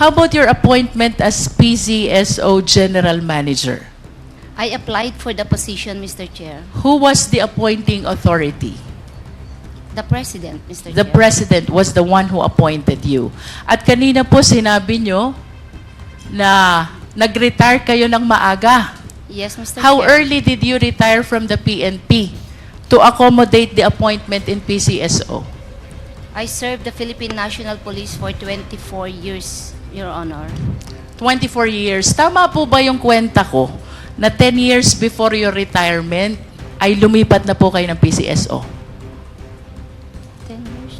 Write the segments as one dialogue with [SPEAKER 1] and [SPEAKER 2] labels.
[SPEAKER 1] How about your appointment as PCSO General Manager?
[SPEAKER 2] I applied for the position, Mr. Chair.
[SPEAKER 1] Who was the appointing authority?
[SPEAKER 2] The President, Mr.
[SPEAKER 1] The
[SPEAKER 2] Chair.
[SPEAKER 1] President was the one who appointed you. At kanina po sinabi nyo na nag-retire kayo ng maaga.
[SPEAKER 2] Yes, Mr.
[SPEAKER 1] How
[SPEAKER 2] Chair.
[SPEAKER 1] early did you retire from the PNP to accommodate the appointment in PCSO?
[SPEAKER 2] I served the Philippine National Police for 24 years, Your Honor.
[SPEAKER 1] 24 years. Tama po ba yung kwenta ko na 10 years before your retirement ay lumipat na po kayo ng PCSO?
[SPEAKER 2] 10 years.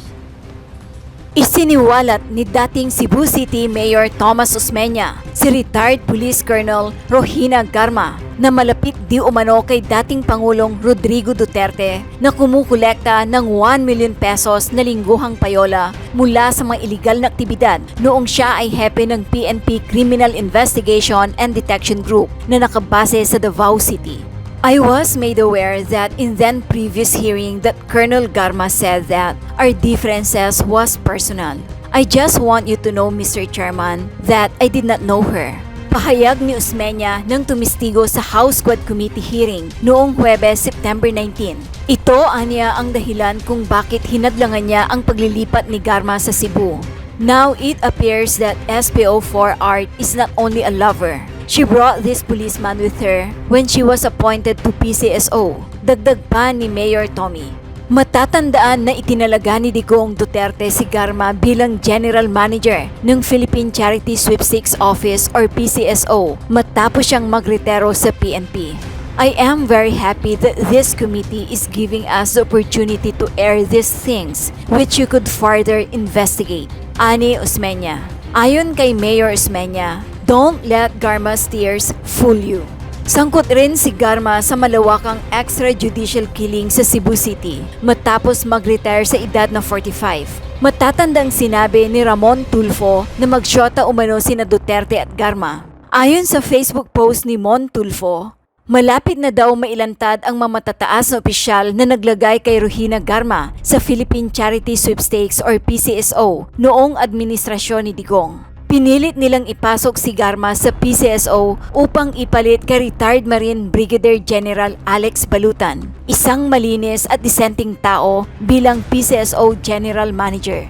[SPEAKER 3] Isiniwalat ni dating Cebu City Mayor Thomas Osmeña, si retired Police Colonel Royina Garma, na malapit di umano kay dating Pangulong Rodrigo Duterte na kumukolekta ng 1 million pesos na lingguhang payola mula sa mga iligal na aktibidad noong siya ay hepe ng PNP Criminal Investigation and Detection Group na nakabase sa Davao City. I was made aware that in then previous hearing that Colonel Garma said that our differences was personal. I just want you to know, Mr. Chairman, that I did not know her. Pahayag ni Osmeña nang tumistigo sa House Squad Committee hearing noong Huwebes, September 19. Ito anya ang dahilan kung bakit hinadlangan niya ang paglilipat ni Garma sa Cebu. Now it appears that SPO4 Art is not only a lover. She brought this policeman with her when she was appointed to PCSO. Dagdag pa ni Mayor Tommy. Matatandaan na itinalaga ni Digong Duterte si Garma bilang General Manager ng Philippine Charity Sweepstakes Office or PCSO matapos siyang magretiro sa PNP. I am very happy that this committee is giving us the opportunity to air these things which you could further investigate. Ani Osmeña. Ayon kay Mayor Osmeña, don't let Garma's tears fool you. Sangkot rin si Garma sa malawakang extrajudicial killing sa Cebu City matapos mag-retire sa edad na 45. Matatandang sinabi ni Ramon Tulfo na magsyota umano sina Duterte at Garma. Ayon sa Facebook post ni Mon Tulfo, malapit na daw mailantad ang mamatataas na opisyal na naglagay kay Royina Garma sa Philippine Charity Sweepstakes or PCSO noong administrasyon ni Digong. Pinilit nilang ipasok si Garma sa PCSO upang ipalit kay retired Marine Brigadier General Alex Balutan, isang malinis at disenteng tao bilang PCSO General Manager.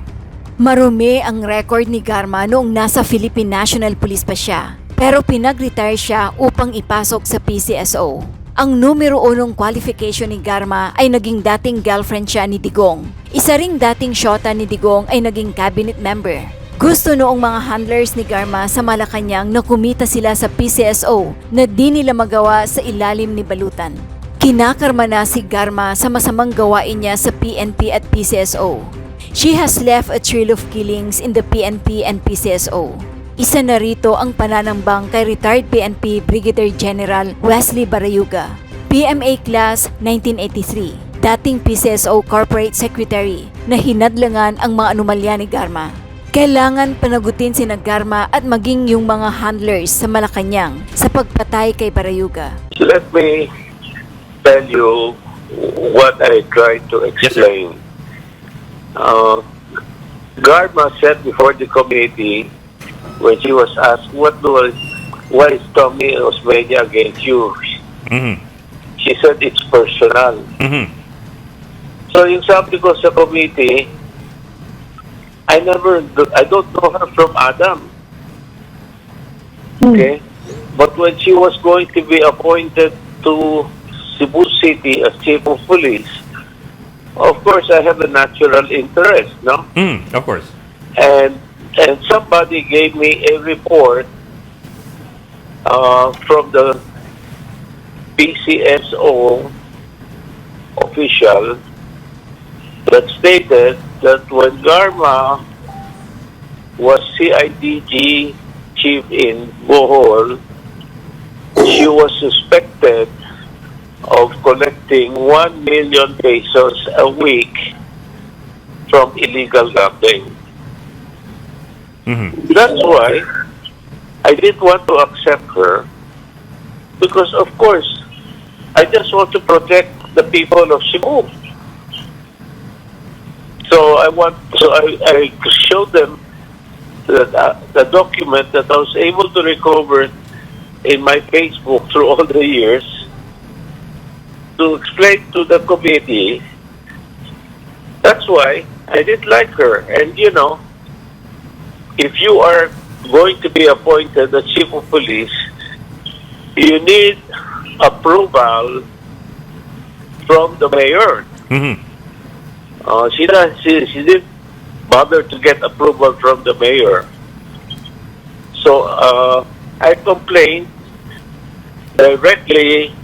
[SPEAKER 3] Marumi ang record ni Garma noong nasa Philippine National Police pa siya, pero pinag-retire siya upang ipasok sa PCSO. Ang numero 1 qualification ni Garma ay naging dating girlfriend siya ni Digong. Isa ring dating syota ni Digong ay naging cabinet member. Gusto noong mga handlers ni Garma sa Malacanang na kumita sila sa PCSO na di nila magawa sa ilalim ni Balutan. Kinakarma na si Garma sa masamang gawain niya sa PNP at PCSO. She has left a trail of killings in the PNP and PCSO. Isa na rito ang pananambang kay retired PNP Brigadier General Wesley Barayuga, PMA Class 1983, dating PCSO Corporate Secretary na hinadlangan ang mga anomalya ni Garma. Kailangan panagutin si Garma at maging yung mga handlers sa Malacanang sa pagpatay kay Barayuga.
[SPEAKER 4] Let me tell you what I tried to explain. Garma said before the committee when she was asked what is Tommy Osmeña against you? She said it's personal. So yung sabi ko sa committee, I don't know her from Adam. Okay? But when she was going to be appointed to Cebu City as Chief of Police, of course I have a natural interest, no?
[SPEAKER 5] Of course.
[SPEAKER 4] And somebody gave me a report from the PCSO official that stated that when Garma was CIDG chief in Bohol, she was suspected of collecting 1 million pesos a week from illegal gambling. That's why I didn't want to accept her, because of course I just want to protect the people of Cebu. So I showed them the document that I was able to recover in my Facebook through all the years to explain to the committee. That's why I didn't like her. And you know, if you are going to be appointed as chief of police, you need approval from the mayor. She didn't bother to get approval from the mayor. So I complained directly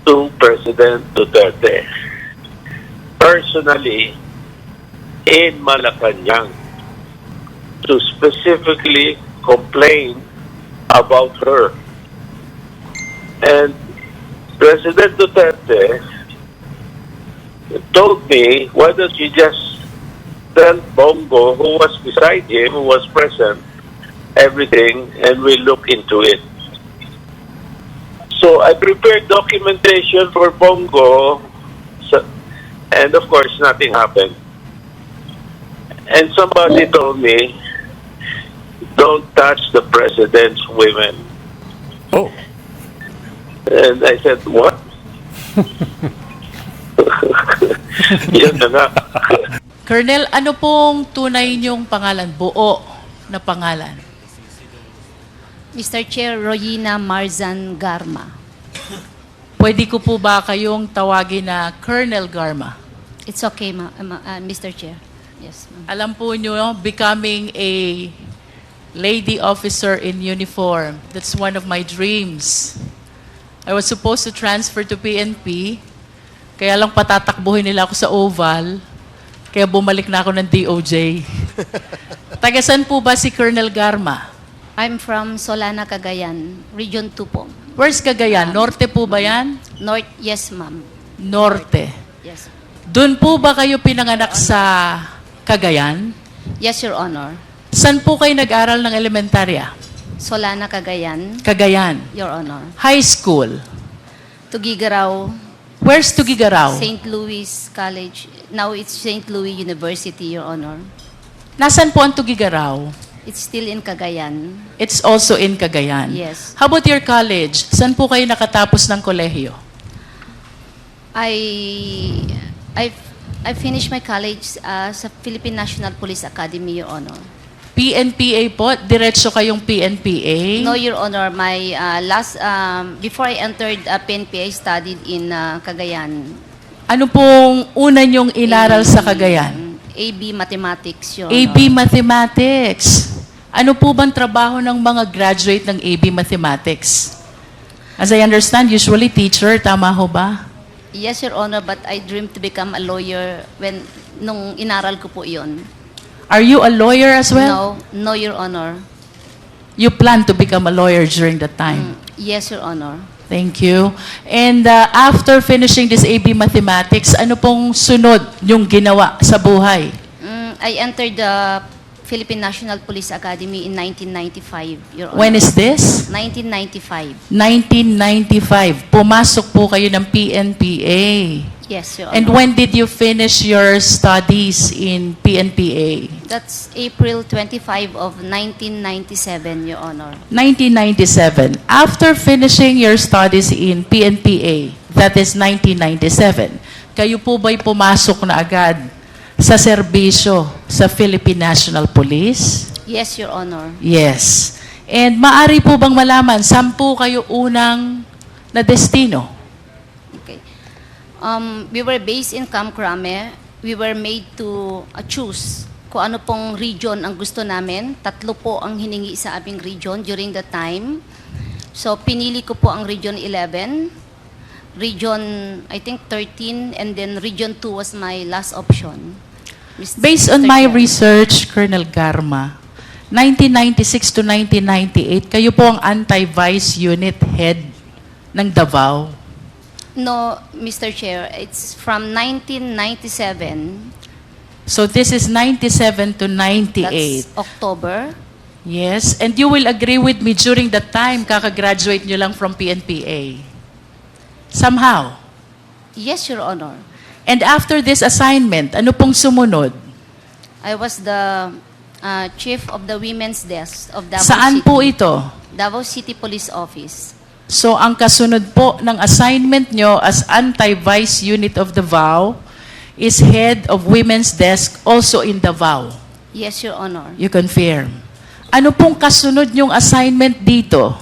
[SPEAKER 4] to President Duterte, personally in Malacanang, to specifically complain about her. And President Duterte told me, why don't you just tell Bongo, who was beside him, who was present, everything, and we'll look into it. So I prepared documentation for Bongo, and of course nothing happened. And somebody told me, don't touch the president's women.
[SPEAKER 5] Oh.
[SPEAKER 4] And I said, what? Yan na nga.
[SPEAKER 1] Colonel, ano pong tunay niyong pangalan? Buo na pangalan.
[SPEAKER 2] Mr. Chair, Royina Garma.
[SPEAKER 1] Pwede ko po ba kayong tawagin na Colonel Garma?
[SPEAKER 2] It's okay, Mr. Chair. Yes, ma'am.
[SPEAKER 1] Alam po niyo, becoming a lady officer in uniform, that's one of my dreams. I was supposed to transfer to PNP, kaya lang patatakbuhin nila ako sa Oval, kaya bumalik na ako ng DOJ. Tagasan po ba si Colonel Garma?
[SPEAKER 2] I'm from Solana, Cagayan, Region 2 po.
[SPEAKER 1] Where's Cagayan? Norte po ba yan?
[SPEAKER 2] North, yes, ma'am.
[SPEAKER 1] Norte.
[SPEAKER 2] Yes.
[SPEAKER 1] Doon po ba kayo pinanganak sa Cagayan?
[SPEAKER 2] Yes, Your Honor.
[SPEAKER 1] Saan po kayo nag-aral ng elementarya?
[SPEAKER 2] Solana, Cagayan,
[SPEAKER 1] Cagayan.
[SPEAKER 2] Your Honor.
[SPEAKER 1] High school.
[SPEAKER 2] Tugigaraw,
[SPEAKER 1] Where's Tugigaraw?
[SPEAKER 2] St. Louis College. Now it's St. Louis University, Your Honor.
[SPEAKER 1] Nasaan po ang Tugigaraw?
[SPEAKER 2] It's still in Cagayan.
[SPEAKER 1] It's also in Cagayan.
[SPEAKER 2] Yes.
[SPEAKER 1] How about your college? Saan po kayo nakatapos ng kolehiyo?
[SPEAKER 2] I finished my college sa Philippine National Police Academy, Your Honor.
[SPEAKER 1] PNPA po? Diretso kayong PNPA?
[SPEAKER 2] No, Your Honor. My before I entered PNP, I studied in Cagayan.
[SPEAKER 1] Ano pong una niyong inaral sa Cagayan?
[SPEAKER 2] AB Mathematics, Your Honor.
[SPEAKER 1] AB Mathematics. Ano po bang trabaho ng mga graduate ng AB Mathematics? As I understand, usually teacher, tama ho ba?
[SPEAKER 2] Yes, Your Honor, but I dreamed to become a lawyer nung inaral ko po iyon.
[SPEAKER 1] Are you a lawyer as well?
[SPEAKER 2] No, Your Honor.
[SPEAKER 1] You plan to become a lawyer during that time?
[SPEAKER 2] Yes, Your Honor.
[SPEAKER 1] Thank you. And after finishing this AB Mathematics, ano pong sunod yung ginawa sa buhay?
[SPEAKER 2] I entered the Philippine National Police Academy in 1995, Your Honor.
[SPEAKER 1] When is this?
[SPEAKER 2] 1995.
[SPEAKER 1] 1995. Pumasok po kayo ng PNPA.
[SPEAKER 2] Yes, Your Honor.
[SPEAKER 1] And when did you finish your studies in PNPA?
[SPEAKER 2] That's April 25 of 1997, Your Honor.
[SPEAKER 1] 1997. After finishing your studies in PNPA, that is 1997, kayo po ba'y pumasok na agad sa serbisyo sa Philippine National Police?
[SPEAKER 2] Yes, Your Honor.
[SPEAKER 1] Yes. And maari po bang malaman, saan po kayo unang na destino?
[SPEAKER 2] Okay. We were based in Camp Crame. We were made to choose kung ano pong region ang gusto namin. 3 po ang hiningi sa aming region during the time. So, pinili ko po ang Region 11, Region, I think, 13, and then Region 2 was my last option.
[SPEAKER 1] Based on my research, Colonel Garma, 1996 to 1998, kayo po ang anti-vice unit head ng Davao.
[SPEAKER 2] No, Mr. Chair, it's from 1997.
[SPEAKER 1] So this is 97 to 98.
[SPEAKER 2] That's October.
[SPEAKER 1] Yes, and you will agree with me during that time, kakagraduate nyo lang from PNPA. Somehow.
[SPEAKER 2] Yes, Your Honor.
[SPEAKER 1] And after this assignment, ano pong sumunod?
[SPEAKER 2] I was the Chief of the Women's Desk of Davao
[SPEAKER 1] Saan
[SPEAKER 2] City.
[SPEAKER 1] po ito?
[SPEAKER 2] Davao City Police Office.
[SPEAKER 1] So, ang kasunod po ng assignment nyo as anti-vice unit of Davao is head of women's desk also in Davao.
[SPEAKER 2] Yes, Your Honor.
[SPEAKER 1] You confirm. Ano pong kasunod nyong assignment dito?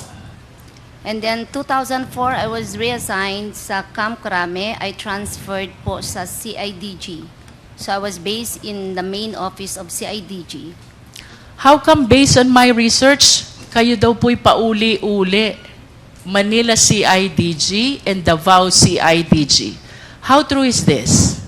[SPEAKER 2] And then 2004, I was reassigned sa Camp Crame. I transferred po sa CIDG. So I was based in the main office of CIDG.
[SPEAKER 1] How come based on my research, kayo daw po'y pauli-uli? Manila CIDG and Davao CIDG. How true is this?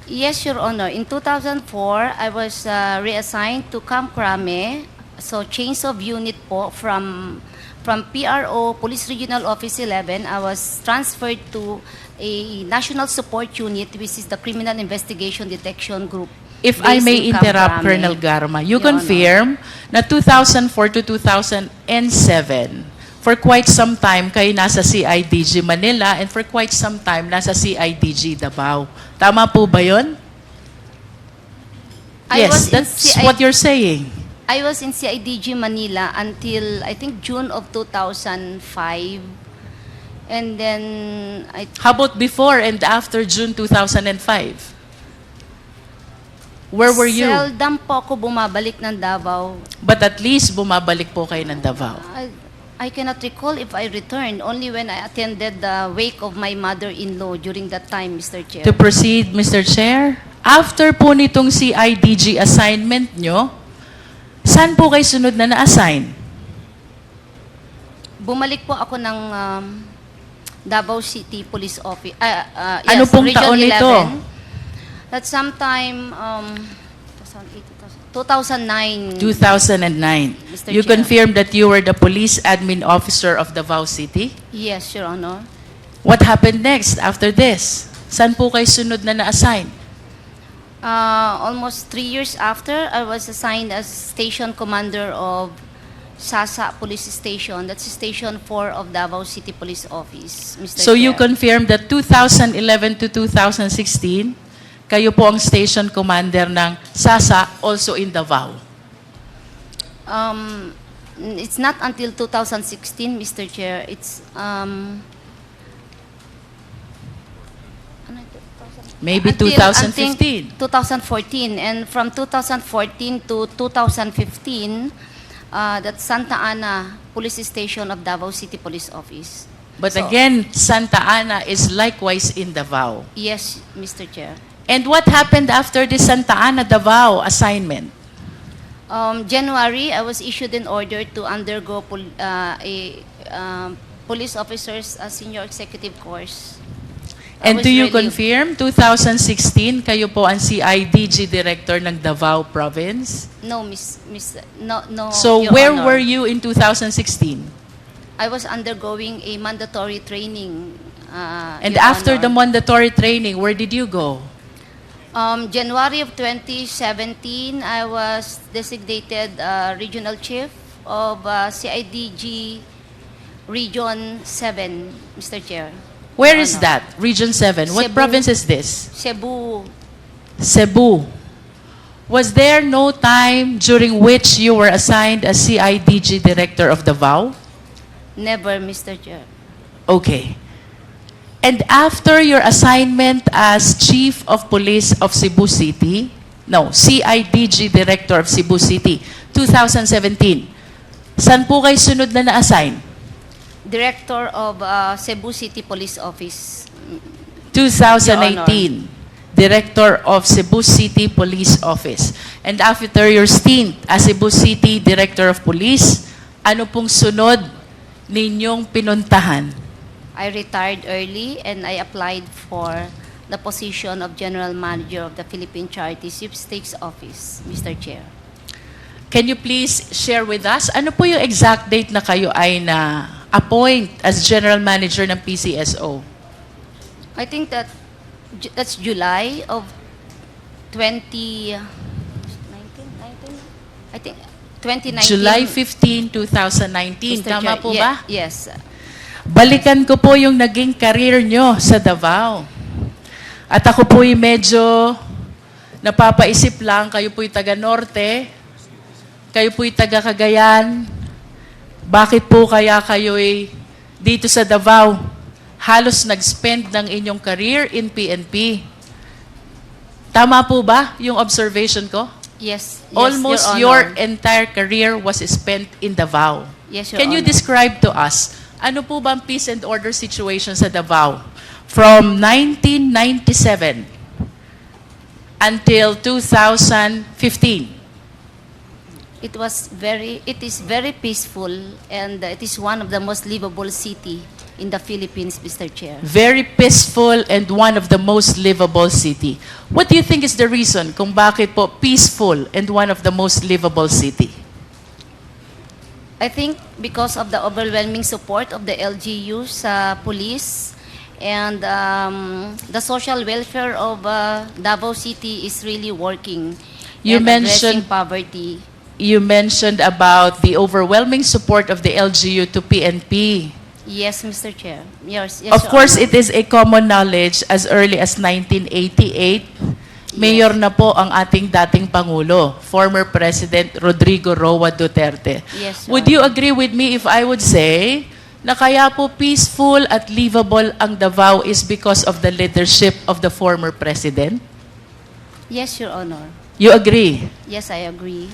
[SPEAKER 2] Yes, Your Honor. In 2004, I was reassigned to Camp Crame. So change of unit po from PRO, Police Regional Office 11, I was transferred to a National Support Unit, which is the Criminal Investigation Detection Group.
[SPEAKER 1] If I
[SPEAKER 2] based
[SPEAKER 1] may
[SPEAKER 2] in Camp
[SPEAKER 1] interrupt,
[SPEAKER 2] Crame.
[SPEAKER 1] Colonel Garma, you
[SPEAKER 2] Your Honor.
[SPEAKER 1] confirm na 2004 to 2007, for quite some time kayo nasa CIDG Manila and for quite some time nasa CIDG Davao. Tama po ba yun?
[SPEAKER 2] I
[SPEAKER 1] Yes,
[SPEAKER 2] was in
[SPEAKER 1] that's what you're saying.
[SPEAKER 2] I was in CIDG Manila until, I think, June of 2005. And then,
[SPEAKER 1] How about before and after June 2005? Where were you?
[SPEAKER 2] seldom po ako bumabalik ng Davao.
[SPEAKER 1] But at least bumabalik po kayo ng Davao.
[SPEAKER 2] I cannot recall if I returned, only when I attended the wake of my mother-in-law during that time, Mr. Chair.
[SPEAKER 1] To proceed, Mr. Chair, after po nitong CIDG assignment nyo, saan po kayo sunod na na-assign?
[SPEAKER 2] Bumalik po ako ng Davao City Police Office.
[SPEAKER 1] Ano pong
[SPEAKER 2] Region
[SPEAKER 1] taon
[SPEAKER 2] 11.
[SPEAKER 1] nito?
[SPEAKER 2] That's sometime 2009.
[SPEAKER 1] 2009.
[SPEAKER 2] Mr.
[SPEAKER 1] You
[SPEAKER 2] Chair.
[SPEAKER 1] confirmed that you were the police admin officer of Davao City?
[SPEAKER 2] Yes, Your Honor.
[SPEAKER 1] What happened next after this? Saan po kayo sunod na na-assign?
[SPEAKER 2] Almost 3 years after, I was assigned as station commander of Sasa Police Station. That's Station 4 of Davao City Police Office, Mr.
[SPEAKER 1] So you
[SPEAKER 2] Chair.
[SPEAKER 1] confirmed that 2011 to 2016, kayo po ang station commander ng Sasa, also in Davao.
[SPEAKER 2] It's not until 2016, Mr. Chair. It's
[SPEAKER 1] Maybe
[SPEAKER 2] until
[SPEAKER 1] 2015.
[SPEAKER 2] 2014, and from 2014 to 2015, that's Santa Ana Police Station of Davao City Police Office.
[SPEAKER 1] But
[SPEAKER 2] So-
[SPEAKER 1] again, Santa Ana is likewise in Davao.
[SPEAKER 2] Yes, Mr. Chair.
[SPEAKER 1] And what happened after the Santa Ana Davao assignment?
[SPEAKER 2] January, I was issued an order to undergo police officers senior executive course. I
[SPEAKER 1] And
[SPEAKER 2] was
[SPEAKER 1] do you
[SPEAKER 2] relieved.
[SPEAKER 1] confirm, 2016, kayo po ang CIDG Director ng Davao Province?
[SPEAKER 2] No, no.
[SPEAKER 1] So
[SPEAKER 2] Your
[SPEAKER 1] where
[SPEAKER 2] Honor.
[SPEAKER 1] were you in 2016?
[SPEAKER 2] I was undergoing a mandatory training.
[SPEAKER 1] And
[SPEAKER 2] Your
[SPEAKER 1] after the
[SPEAKER 2] Honor.
[SPEAKER 1] mandatory training, where did you go?
[SPEAKER 2] January of 2017, I was designated regional chief of CIDG Region 7, Mr. Chair.
[SPEAKER 1] Where is
[SPEAKER 2] Ano?
[SPEAKER 1] that? Region 7. What
[SPEAKER 2] Cebu.
[SPEAKER 1] province is this?
[SPEAKER 2] Cebu.
[SPEAKER 1] Cebu. Was there no time during which you were assigned as CIDG Director of Davao?
[SPEAKER 2] Never, Mr. Chair.
[SPEAKER 1] Okay. And after your assignment as Chief of Police of Cebu City, no, CIDG Director of Cebu City, 2017, saan po kayo sunod na na-assign?
[SPEAKER 2] Director of Cebu City Police Office.
[SPEAKER 1] 2018, Director of Cebu City Police Office. And after your stint as Cebu City Director of Police, ano pong sunod ninyong pinuntahan?
[SPEAKER 2] I retired early and I applied for the position of General Manager of the Philippine Charity Sweepstakes Office, Mr. Chair.
[SPEAKER 1] Can you please share with us, ano po yung exact date na kayo ay na-appoint as General Manager ng PCSO?
[SPEAKER 2] I think that's July of 2019. I think 2019.
[SPEAKER 1] July 15, 2019.
[SPEAKER 2] Mr.
[SPEAKER 1] Tama
[SPEAKER 2] Chair.
[SPEAKER 1] po ba?
[SPEAKER 2] Yes.
[SPEAKER 1] Balikan ko po yung naging career nyo sa Davao. At ako po'y medyo Napapaisip lang, kayo po'y taga-Norte, kayo po'y taga-Cagayan, bakit po kaya kayo'y dito sa Davao halos nag-spend ng inyong career in PNP? Tama po ba yung observation ko?
[SPEAKER 2] Yes,
[SPEAKER 1] Almost
[SPEAKER 2] Your
[SPEAKER 1] your
[SPEAKER 2] Honor.
[SPEAKER 1] entire career was spent in Davao.
[SPEAKER 2] Yes, Your
[SPEAKER 1] Can you
[SPEAKER 2] Honor.
[SPEAKER 1] describe to us, ano po ba ang peace and order situation sa Davao from 1997 until 2015?
[SPEAKER 2] It is very peaceful, and it is one of the most livable city in the Philippines, Mr. Chair.
[SPEAKER 1] Very peaceful and one of the most livable city. What do you think is the reason kung bakit po peaceful and one of the most livable city?
[SPEAKER 2] I think because of the overwhelming support of the LGU sa police, and the social welfare of Davao City is really working
[SPEAKER 1] You
[SPEAKER 2] and addressing
[SPEAKER 1] mentioned-
[SPEAKER 2] poverty.
[SPEAKER 1] You mentioned about the overwhelming support of the LGU to PNP.
[SPEAKER 2] Yes, Mr. Chair. Yes,
[SPEAKER 1] Of
[SPEAKER 2] Your
[SPEAKER 1] course,
[SPEAKER 2] Honor.
[SPEAKER 1] it is a common knowledge as early as 1988, mayor na po ang ating dating Pangulo, former President Rodrigo Duterte.
[SPEAKER 2] Yes,
[SPEAKER 1] Would
[SPEAKER 2] Your
[SPEAKER 1] you agree with me if I would say na kaya po peaceful at livable ang Davao is because of the leadership of the former President?
[SPEAKER 2] Yes, Your Honor.
[SPEAKER 1] You agree?
[SPEAKER 2] Yes, I agree.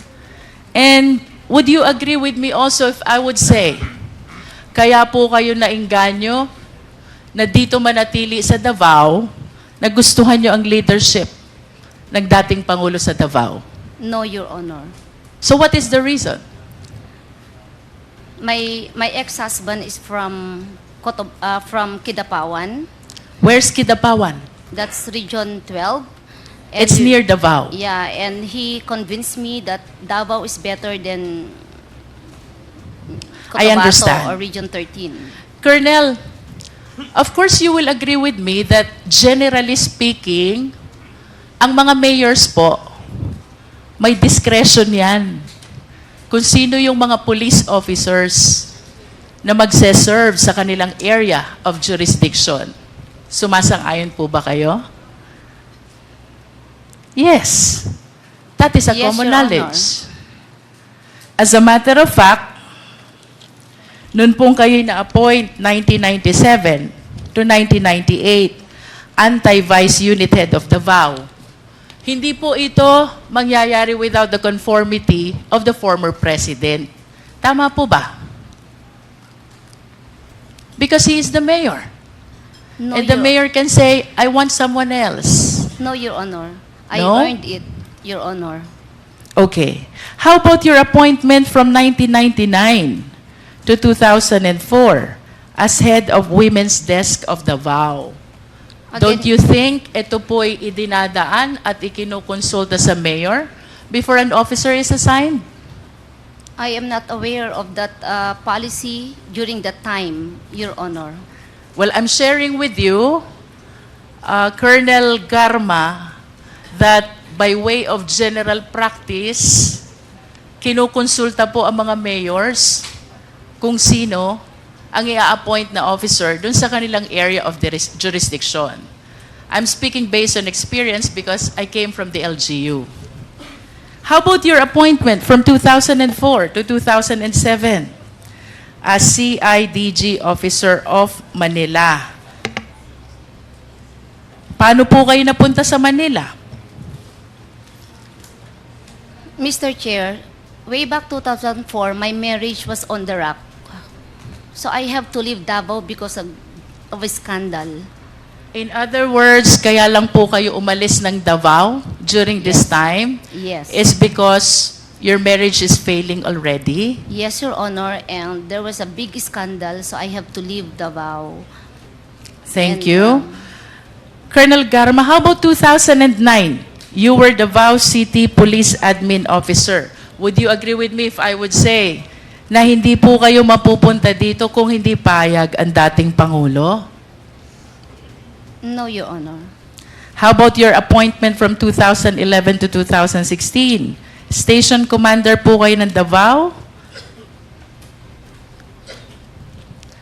[SPEAKER 1] And would you agree with me also if I would say, kaya po kayo nainganyo na dito manatili sa Davao, nagustuhan nyo ang leadership ng dating Pangulo sa Davao?
[SPEAKER 2] No, Your Honor.
[SPEAKER 1] So what is the reason?
[SPEAKER 2] My ex-husband is from Kidapawan.
[SPEAKER 1] Where's Kidapawan?
[SPEAKER 2] That's Region 12. And
[SPEAKER 1] It's near Davao.
[SPEAKER 2] Yeah, and he convinced me that Davao is better than
[SPEAKER 1] I
[SPEAKER 2] Cotabato
[SPEAKER 1] understand.
[SPEAKER 2] or Region 13.
[SPEAKER 1] Colonel, of course you will agree with me that generally speaking, ang mga mayors po, may discretion yan. Kung sino yung mga police officers na magse-serve sa kanilang area of jurisdiction. Sumasang-ayon po ba kayo? Yes. That is a
[SPEAKER 2] Yes,
[SPEAKER 1] common
[SPEAKER 2] Your
[SPEAKER 1] knowledge. As a matter of fact, noon pong kayo na-appoint 1997 to 1998, anti-vice unit head of Davao. Hindi po ito mangyayari without the conformity of the former president. Tama po ba? Because he is the mayor.
[SPEAKER 2] No,
[SPEAKER 1] And the mayor can say, I want someone else.
[SPEAKER 2] No, Your Honor. I
[SPEAKER 1] No?
[SPEAKER 2] earned it, Your Honor.
[SPEAKER 1] Okay. How about your appointment from 1999 to 2004 as head of Women's Desk of Davao? Don't you think ito po'y idinadaan at ikinukonsulta sa mayor before an officer is assigned?
[SPEAKER 2] I am not aware of that policy during that time, Your Honor.
[SPEAKER 1] Well, I'm sharing with you, Colonel Garma, that by way of general practice, kinukonsulta po ang mga mayors kung sino ang i-appoint na officer dun sa kanilang area of jurisdiction. I'm speaking based on experience because I came from the LGU. How about your appointment from 2004 to 2007 as CIDG Officer of Manila? Paano po kayo napunta sa Manila?
[SPEAKER 2] Mr. Chair, way back 2004, my marriage was on the rock. So I have to leave Davao because of a scandal.
[SPEAKER 1] In other words, kaya lang po kayo umalis ng Davao during this time
[SPEAKER 2] Yes.
[SPEAKER 1] is because your marriage is failing already?
[SPEAKER 2] Yes, Your Honor, and there was a big scandal, so I have to leave Davao.
[SPEAKER 1] Thank
[SPEAKER 2] And,
[SPEAKER 1] you. Colonel Garma, how about 2009? You were Davao City Police Admin Officer. Would you agree with me if I would say na hindi po kayo mapupunta dito kung hindi payag ang dating Pangulo?
[SPEAKER 2] No, Your Honor.
[SPEAKER 1] How about your appointment from 2011 to 2016? Station Commander po kayo ng Davao?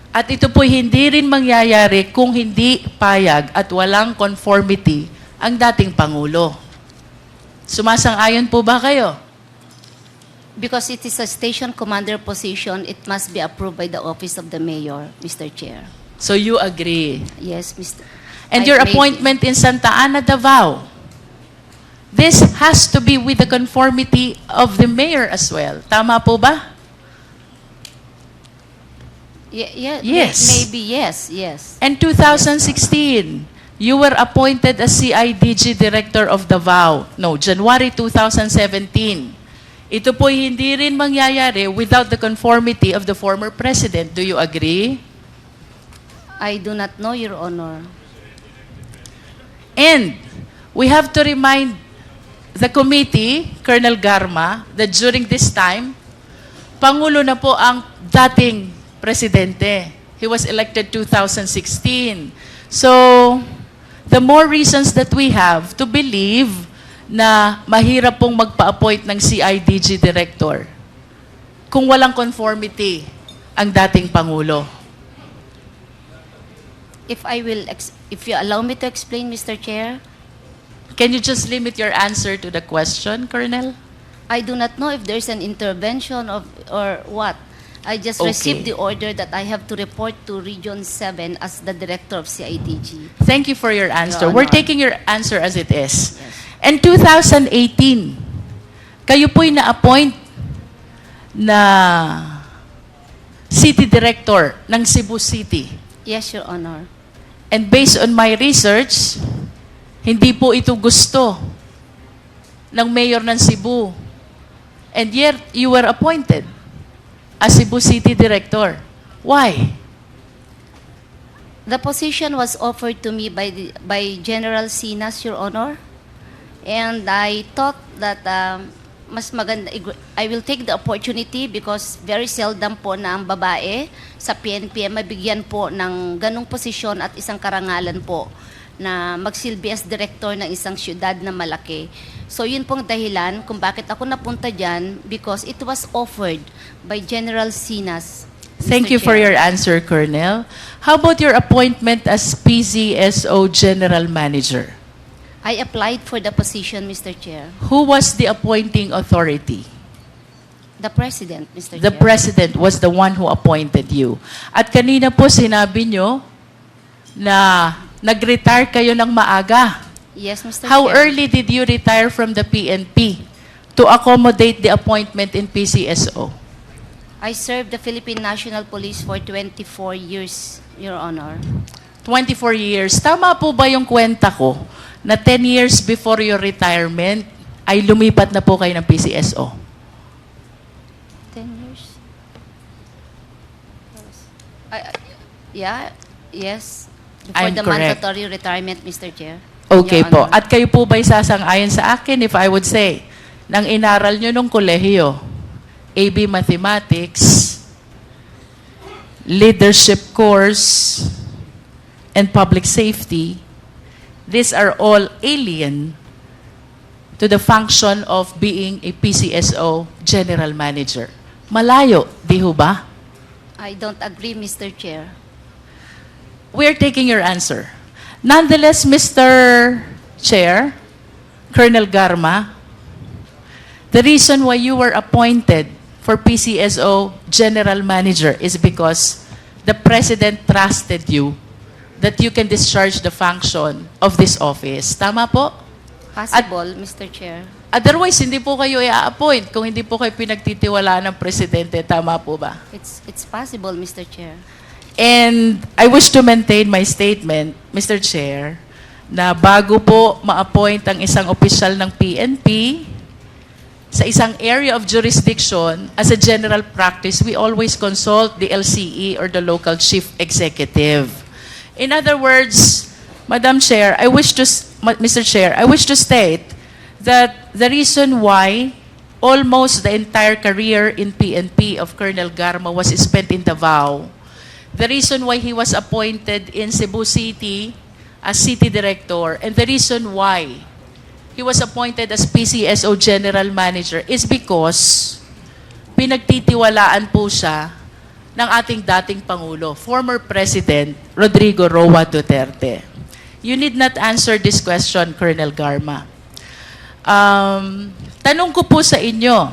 [SPEAKER 1] At ito po hindi rin mangyayari kung hindi payag at walang conformity ang dating Pangulo. Sumasang-ayon po ba kayo?
[SPEAKER 2] Because it is a station commander position, it must be approved by the office of the mayor, Mr. Chair.
[SPEAKER 1] So you agree?
[SPEAKER 2] Yes, Mr.
[SPEAKER 1] And
[SPEAKER 2] I
[SPEAKER 1] your
[SPEAKER 2] made-
[SPEAKER 1] appointment in Santa Ana, Davao, this has to be with the conformity of the mayor as well. Tama po ba? Yes.
[SPEAKER 2] Maybe yes, yes.
[SPEAKER 1] And 2016, you were appointed as CIDG Director of Davao. No, January 2017. Ito po'y hindi rin mangyayari without the conformity of the former president. Do you agree?
[SPEAKER 2] I do not know, Your Honor.
[SPEAKER 1] And we have to remind the committee, Colonel Garma, that during this time, Pangulo na po ang dating presidente. He was elected 2016. So, the more reasons that we have to believe na mahirap pong magpa-appoint ng CIDG director kung walang conformity ang dating Pangulo.
[SPEAKER 2] If you allow me to explain, Mr. Chair,
[SPEAKER 1] Can you just limit your answer to the question, Colonel?
[SPEAKER 2] I do not know if there's an intervention or what. I just
[SPEAKER 1] Okay.
[SPEAKER 2] received the order that I have to report to Region 7 as the director of CIDG.
[SPEAKER 1] Thank you for your answer.
[SPEAKER 2] Your
[SPEAKER 1] We're
[SPEAKER 2] Honor.
[SPEAKER 1] taking your answer as it is.
[SPEAKER 2] Yes.
[SPEAKER 1] And 2018, kayo po'y na-appoint na city director ng Cebu City.
[SPEAKER 2] Yes, Your Honor.
[SPEAKER 1] And based on my research, hindi po ito gusto ng mayor ng Cebu. And yet, you were appointed as Cebu City Director. Why?
[SPEAKER 2] The position was offered to me by General Sinas, Your Honor. And I thought that mas maganda, I will take the opportunity because very seldom po na ang babae sa PNP mabigyan po ng ganong posisyon at isang karangalan po na magsilbi as director ng isang syudad na malaki. So yun pong dahilan kung bakit ako napunta dyan because it was offered by General Sinas.
[SPEAKER 1] Thank
[SPEAKER 2] Mr.
[SPEAKER 1] you for
[SPEAKER 2] Chair.
[SPEAKER 1] your answer, Colonel. How about your appointment as PCSO General Manager?
[SPEAKER 2] I applied for the position, Mr. Chair.
[SPEAKER 1] Who was the appointing authority?
[SPEAKER 2] The President, Mr.
[SPEAKER 1] The
[SPEAKER 2] Chair.
[SPEAKER 1] President was the one who appointed you. At kanina po sinabi nyo na nag-retire kayo ng maaga.
[SPEAKER 2] Yes, Mr.
[SPEAKER 1] How
[SPEAKER 2] Chair.
[SPEAKER 1] early did you retire from the PNP to accommodate the appointment in PCSO?
[SPEAKER 2] I served the Philippine National Police for 24 years, Your Honor.
[SPEAKER 1] 24 years. Tama po ba yung kwenta ko na 10 years before your retirement ay lumipat na po kayo ng PCSO?
[SPEAKER 2] 10 years? Yeah, yes. Before
[SPEAKER 1] I'm
[SPEAKER 2] the
[SPEAKER 1] correct.
[SPEAKER 2] mandatory retirement, Mr. Chair.
[SPEAKER 1] Okay
[SPEAKER 2] Your
[SPEAKER 1] po.
[SPEAKER 2] Honor.
[SPEAKER 1] At kayo po ba'y sasang-ayon sa akin if I would say, nang inaral nyo nung kolehiyo, AB Mathematics, Leadership Course, and Public Safety, these are all alien to the function of being a PCSO General Manager. Malayo, di ho ba?
[SPEAKER 2] I don't agree, Mr. Chair.
[SPEAKER 1] We're taking your answer. Nonetheless, Mr. Chair, Colonel Garma, the reason why you were appointed for PCSO General Manager is because the President trusted you that you can discharge the function of this office. Tama po?
[SPEAKER 2] Possible, Mr. Chair.
[SPEAKER 1] Otherwise, hindi po kayo i-appoint kung hindi po kayo pinagtitiwalaan ng Presidente. Tama po ba?
[SPEAKER 2] It's possible, Mr. Chair.
[SPEAKER 1] And I wish to maintain my statement, Mr. Chair, na bago po ma-appoint ang isang opisyal ng PNP sa isang area of jurisdiction, as a general practice, we always consult the LCE or the local chief executive. In other words, Madam Chair, Mr. Chair, I wish to state that the reason why almost the entire career in PNP of Colonel Garma was spent in Davao, the reason why he was appointed in Cebu City as City Director, and the reason why he was appointed as PCSO General Manager is because pinagtitiwalaan po siya ng ating dating Pangulo, former President Rodrigo Roa Duterte. You need not answer this question, Colonel Garma. Tanong ko po sa inyo,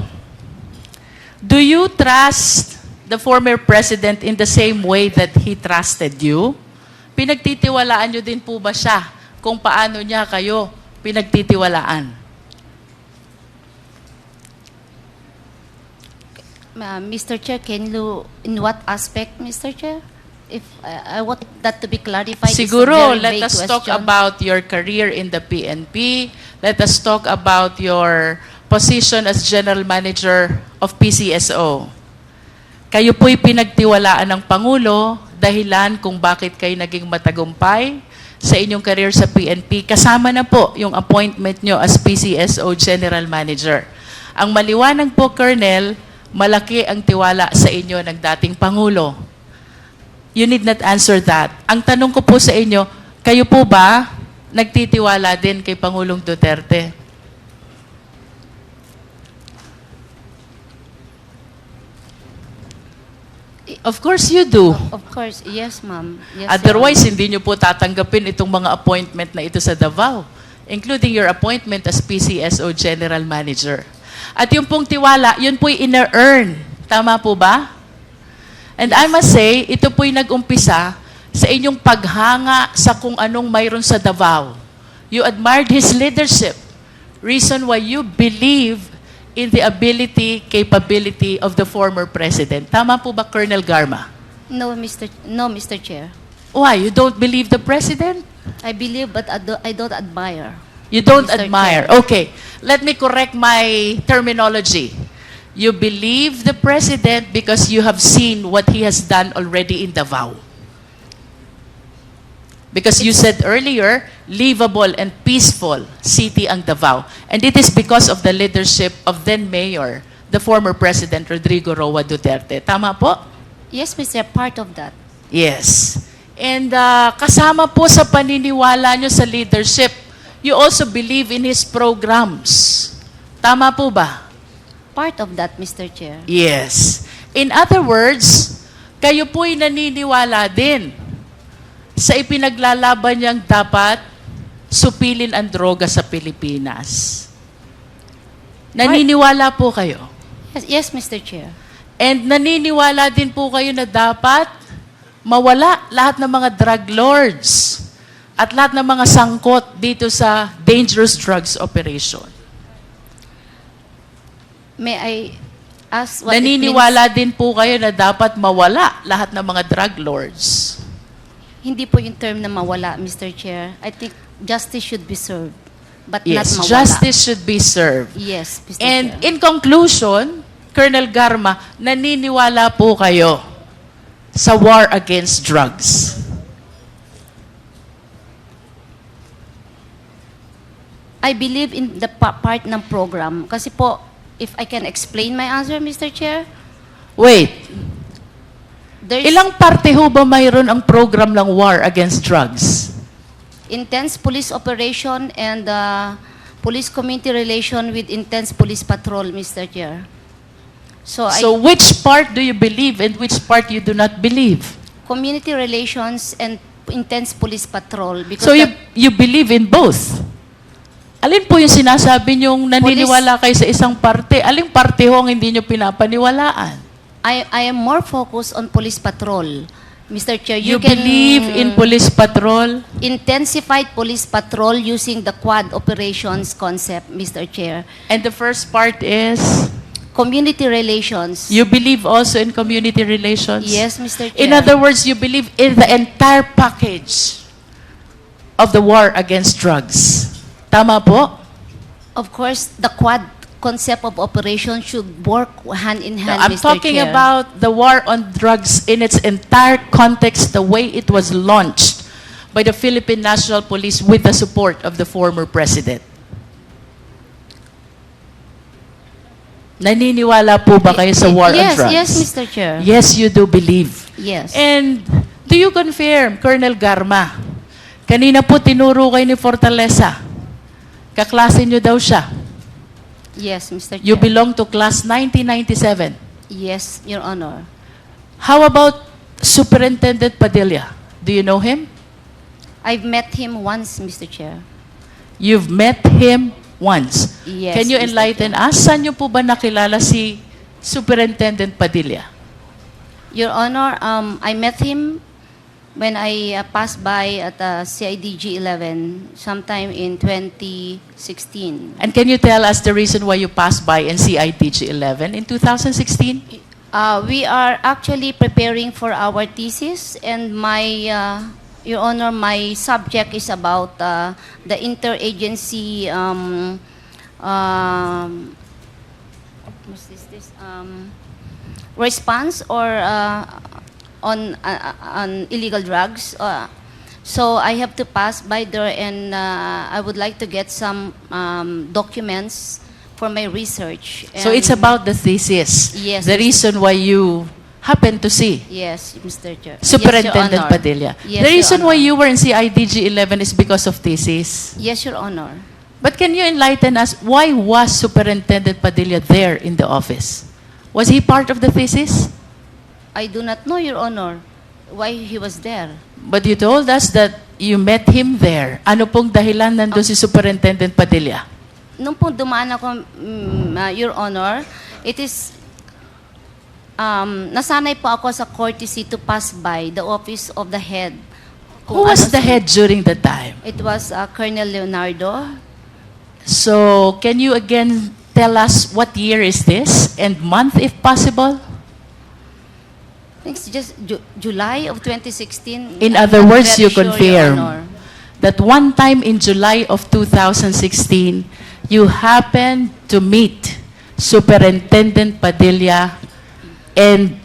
[SPEAKER 1] do you trust the former president in the same way that he trusted you? Pinagtitiwalaan nyo din po ba siya kung paano niya kayo pinagtitiwalaan?
[SPEAKER 2] Mr. Chair, can you, in what aspect, Mr. Chair? If I want that to be clarified. It's a
[SPEAKER 1] Siguro,
[SPEAKER 2] very
[SPEAKER 1] let
[SPEAKER 2] vague
[SPEAKER 1] us talk
[SPEAKER 2] question.
[SPEAKER 1] about your career in the PNP. Let us talk about your position as General Manager of PCSO. Kayo po'y pinagtiwalaan ng Pangulo, dahilan kung bakit kayo naging matagumpay sa inyong career sa PNP. Kasama na po yung appointment nyo as PCSO General Manager. Ang maliwanag po, Colonel, malaki ang tiwala sa inyo ng dating Pangulo. You need not answer that. Ang tanong ko po sa inyo, kayo po ba nagtitiwala din kay Pangulong Duterte? Of course you do.
[SPEAKER 2] Of course, yes, ma'am. Yes,
[SPEAKER 1] Otherwise, hindi nyo po tatanggapin itong mga appointment na ito sa Davao, including your appointment as PCSO General Manager. At yung pong tiwala, yun po'y ina-earn. Tama po ba? And I must say, ito po'y nag-umpisa sa inyong paghanga sa kung anong mayroon sa Davao. You admired his leadership. Reason why you believe in the ability, capability of the former president. Tama po ba, Colonel Garma?
[SPEAKER 2] No, Mr. Chair.
[SPEAKER 1] Why? You don't believe the president?
[SPEAKER 2] I believe, but I don't admire.
[SPEAKER 1] You don't
[SPEAKER 2] Mr.
[SPEAKER 1] admire.
[SPEAKER 2] Chair.
[SPEAKER 1] Okay. Let me correct my terminology. You believe the president because you have seen what he has done already in Davao. Because you said earlier, livable and peaceful city ang Davao. And it is because of the leadership of then Mayor, the former President Rodrigo Duterte. Tama po?
[SPEAKER 2] Yes, Mr. Part of that.
[SPEAKER 1] Yes. And kasama po sa paniniwala nyo sa leadership, you also believe in his programs. Tama po ba?
[SPEAKER 2] Part of that, Mr. Chair.
[SPEAKER 1] Yes. In other words, kayo po'y naniniwala din sa ipinaglalaban niyang dapat supilin ang droga sa Pilipinas. Naniniwala po kayo.
[SPEAKER 2] Yes, Mr. Chair.
[SPEAKER 1] And naniniwala din po kayo na dapat mawala lahat ng mga drug lords at lahat ng mga sangkot dito sa dangerous drugs operation.
[SPEAKER 2] May I ask what it
[SPEAKER 1] Naniniwala din po kayo na dapat mawala lahat ng mga drug lords.
[SPEAKER 2] Hindi po yung term na mawala, Mr. Chair. I think justice should be served, but
[SPEAKER 1] Yes,
[SPEAKER 2] not mawala.
[SPEAKER 1] justice should be served.
[SPEAKER 2] Yes, Mr.
[SPEAKER 1] And
[SPEAKER 2] Chair.
[SPEAKER 1] in conclusion, Colonel Garma, naniniwala po kayo sa war against drugs.
[SPEAKER 2] I believe in the part ng program. Kasi po, if I can explain my answer, Mr. Chair,
[SPEAKER 1] Wait,
[SPEAKER 2] there's
[SPEAKER 1] ilang parte ho ba mayroon ang program ng war against drugs?
[SPEAKER 2] intense police operation and police community relation with intense police patrol, Mr. Chair. So,
[SPEAKER 1] So which part do you believe and which part you do not believe?
[SPEAKER 2] community relations and intense police patrol. Because
[SPEAKER 1] So you believe in both? Alin po yung sinasabi niyong naniniwala kayo sa isang parte? Aling parte ho ang hindi niyo pinapaniwalaan?
[SPEAKER 2] I am more focused on police patrol, Mr. Chair.
[SPEAKER 1] You believe in police patrol?
[SPEAKER 2] intensified police patrol using the quad operations concept, Mr. Chair.
[SPEAKER 1] And the first part is,
[SPEAKER 2] Community relations.
[SPEAKER 1] you believe also in community relations?
[SPEAKER 2] Yes, Mr. Chair.
[SPEAKER 1] In other words, you believe in the entire package of the war against drugs. Tama po?
[SPEAKER 2] Of course, the quad concept of operation should work hand in hand,
[SPEAKER 1] I'm
[SPEAKER 2] Mr.
[SPEAKER 1] talking
[SPEAKER 2] Chair.
[SPEAKER 1] about the war on drugs in its entire context, the way it was launched by the Philippine National Police with the support of the former president. Naniniwala po ba kayo sa war on
[SPEAKER 2] Yes,
[SPEAKER 1] drugs?
[SPEAKER 2] yes, Mr. Chair.
[SPEAKER 1] Yes, you do believe.
[SPEAKER 2] Yes.
[SPEAKER 1] And do you confirm, Colonel Garma, kanina po tinuro kayo ni Fortaleza, kaklase niyo daw siya.
[SPEAKER 2] Yes, Mr. Chair.
[SPEAKER 1] You belong to class 1997.
[SPEAKER 2] Yes, Your Honor.
[SPEAKER 1] How about Superintendent Padilla? Do you know him?
[SPEAKER 2] I've met him once, Mr. Chair.
[SPEAKER 1] You've met him once.
[SPEAKER 2] Yes,
[SPEAKER 1] Can you
[SPEAKER 2] Mr.
[SPEAKER 1] enlighten us? Saan niyo po ba nakilala si Superintendent Padilla?
[SPEAKER 2] Your Honor, I met him when I passed by at CIDG 11 sometime in 2016.
[SPEAKER 1] And can you tell us the reason why you passed by in CIDG 11 in 2016?
[SPEAKER 2] We are actually preparing for our thesis, and Your Honor, my subject is about the interagency what's this response or on illegal drugs. So I have to pass by there, and I would like to get some documents for my research.
[SPEAKER 1] So it's
[SPEAKER 2] And-
[SPEAKER 1] about the thesis.
[SPEAKER 2] Yes,
[SPEAKER 1] The
[SPEAKER 2] Mr.
[SPEAKER 1] reason why you happen to see
[SPEAKER 2] Yes, Mr. Chair.
[SPEAKER 1] Superintendent
[SPEAKER 2] Yes, Your Honor.
[SPEAKER 1] Padilla.
[SPEAKER 2] Yes,
[SPEAKER 1] The
[SPEAKER 2] Your
[SPEAKER 1] reason why
[SPEAKER 2] Honor.
[SPEAKER 1] you were in CIDG 11 is because of thesis.
[SPEAKER 2] Yes, Your Honor.
[SPEAKER 1] But can you enlighten us, why was Superintendent Padilla there in the office? Was he part of the thesis?
[SPEAKER 2] I do not know, Your Honor, why he was there.
[SPEAKER 1] But you told us that you met him there. Ano pong dahilan nandun si Superintendent Padilla?
[SPEAKER 2] Nung po dumaan ako, Your Honor, it is, nasanay po ako sa courtesy to pass by the office of the head.
[SPEAKER 1] Who was the head during the time?
[SPEAKER 2] It was Colonel Leonardo.
[SPEAKER 1] So, can you again tell us what year is this and month if possible?
[SPEAKER 2] I think it's just July of 2016.
[SPEAKER 1] In
[SPEAKER 2] I'm
[SPEAKER 1] other
[SPEAKER 2] not
[SPEAKER 1] words,
[SPEAKER 2] very
[SPEAKER 1] you
[SPEAKER 2] sure, Your
[SPEAKER 1] confirm
[SPEAKER 2] Honor.
[SPEAKER 1] that one time in July of 2016, you happened to meet Superintendent Padilla and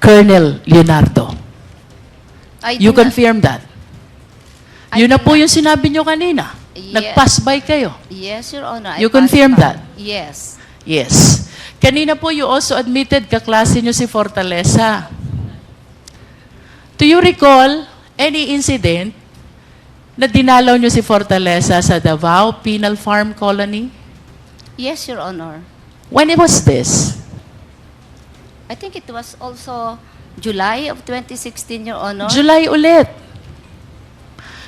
[SPEAKER 1] Colonel Leonardo.
[SPEAKER 2] I
[SPEAKER 1] You
[SPEAKER 2] do not-
[SPEAKER 1] confirm that?
[SPEAKER 2] I
[SPEAKER 1] Yun na
[SPEAKER 2] do
[SPEAKER 1] po
[SPEAKER 2] not-
[SPEAKER 1] yung sinabi nyo kanina.
[SPEAKER 2] Yes.
[SPEAKER 1] Nag-pass by kayo.
[SPEAKER 2] Yes, Your Honor. I
[SPEAKER 1] You
[SPEAKER 2] passed
[SPEAKER 1] confirm
[SPEAKER 2] by.
[SPEAKER 1] that?
[SPEAKER 2] Yes.
[SPEAKER 1] Yes. Kanina po you also admitted kaklase nyo si Fortaleza. Do you recall any incident na dinalaw nyo si Fortaleza sa Davao Penal Farm Colony?
[SPEAKER 2] Yes, Your Honor.
[SPEAKER 1] When was this?
[SPEAKER 2] I think it was also July of 2016, Your Honor.
[SPEAKER 1] July ulit.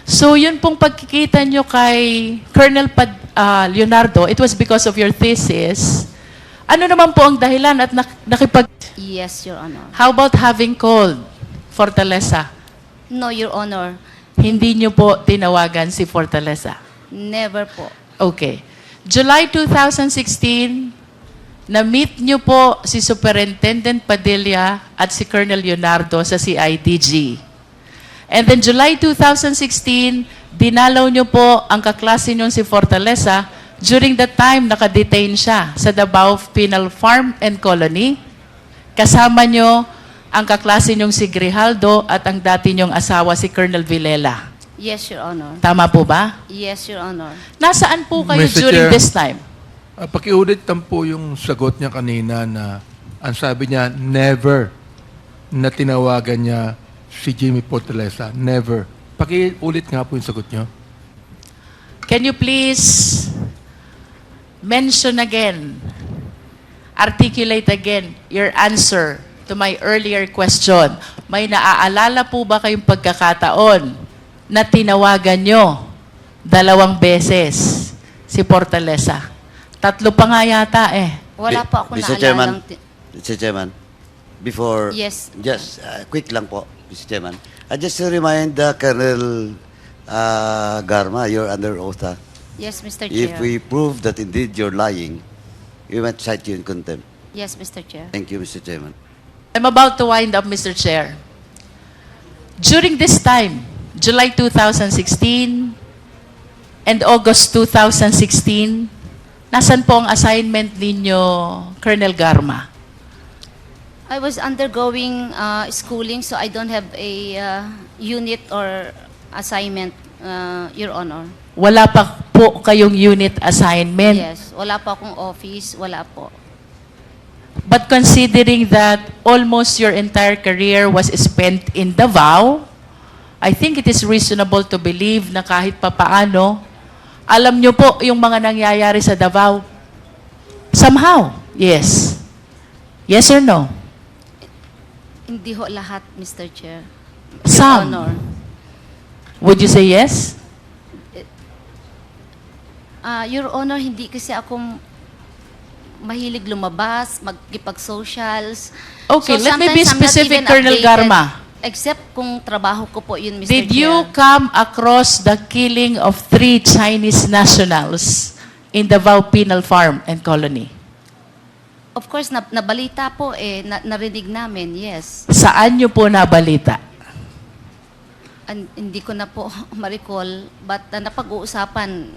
[SPEAKER 1] So yun pong pagkikita nyo kay Colonel Leonardo, it was because of your thesis. Ano naman po ang dahilan at nakipag...
[SPEAKER 2] Yes, Your Honor.
[SPEAKER 1] How about having called Fortaleza?
[SPEAKER 2] No, Your Honor.
[SPEAKER 1] Hindi nyo po tinawagan si Fortaleza.
[SPEAKER 2] Never po.
[SPEAKER 1] Okay. July 2016, na-meet nyo po si Superintendent Padilla at si Colonel Leonardo sa CIDG. And then July 2016, dinalaw nyo po ang kaklase nyo si Fortaleza. During that time, nakadetain siya sa Davao Penal Farm and Colony. Kasama nyo ang kaklase nyong si Grijaldo at ang dati nyong asawa si Colonel Villela.
[SPEAKER 2] Yes, Your Honor.
[SPEAKER 1] Tama po ba?
[SPEAKER 2] Yes, Your Honor.
[SPEAKER 1] Nasaan po kayo
[SPEAKER 5] Mr.
[SPEAKER 1] during
[SPEAKER 5] Chair.
[SPEAKER 1] this time?
[SPEAKER 5] Pakiulit lang po yung sagot niya kanina na ang sabi niya, never na tinawagan niya si Jimmy Fortaleza. Never. Pakiulit nga po yung sagot niyo.
[SPEAKER 1] Can you please mention again, articulate again your answer to my earlier question? May naaalala po ba kayong pagkakataon na tinawagan nyo 2 beses si Fortaleza? 3 pa nga yata eh.
[SPEAKER 2] Wala po ako
[SPEAKER 6] Mr. Chairman,
[SPEAKER 2] naalalang...
[SPEAKER 6] Mr. Chairman, before,
[SPEAKER 2] Yes.
[SPEAKER 6] just quick lang po, Mr. Chairman. I just to remind Colonel Garma, you're under oath.
[SPEAKER 2] Yes, Mr. Chair.
[SPEAKER 6] If we prove that indeed you're lying, we might cite you in contempt.
[SPEAKER 2] Yes, Mr. Chair.
[SPEAKER 6] Thank you, Mr. Chairman.
[SPEAKER 1] I'm about to wind up, Mr. Chair. During this time, July 2016 and August 2016, nasan po ang assignment ninyo, Colonel Garma?
[SPEAKER 2] I was undergoing schooling, so I don't have a unit or assignment, Your Honor.
[SPEAKER 1] Wala pa po kayong unit assignment.
[SPEAKER 2] Yes, wala po akong office, wala po.
[SPEAKER 1] But considering that almost your entire career was spent in Davao, I think it is reasonable to believe na kahit papaano, alam nyo po yung mga nangyayari sa Davao. Somehow, yes. Yes or no?
[SPEAKER 2] Hindi ho lahat, Mr. Chair. Your
[SPEAKER 1] Some.
[SPEAKER 2] Honor.
[SPEAKER 1] Would you say yes?
[SPEAKER 2] Your Honor, hindi kasi ako mahilig lumabas, magkipag-socials.
[SPEAKER 1] Okay, let me be
[SPEAKER 2] sometimes I'm not
[SPEAKER 1] specific,
[SPEAKER 2] even
[SPEAKER 1] Colonel
[SPEAKER 2] updated,
[SPEAKER 1] Garma.
[SPEAKER 2] Except kung trabaho ko po yun, Mr.
[SPEAKER 1] Did
[SPEAKER 2] Chair.
[SPEAKER 1] you come across the killing of 3 Chinese nationals in Davao Penal Farm and Colony?
[SPEAKER 2] Of course, nabalita po narinig namin, yes.
[SPEAKER 1] Saan niyo po nabalita?
[SPEAKER 2] Hindi ko na po ma-recall, but napag-uusapan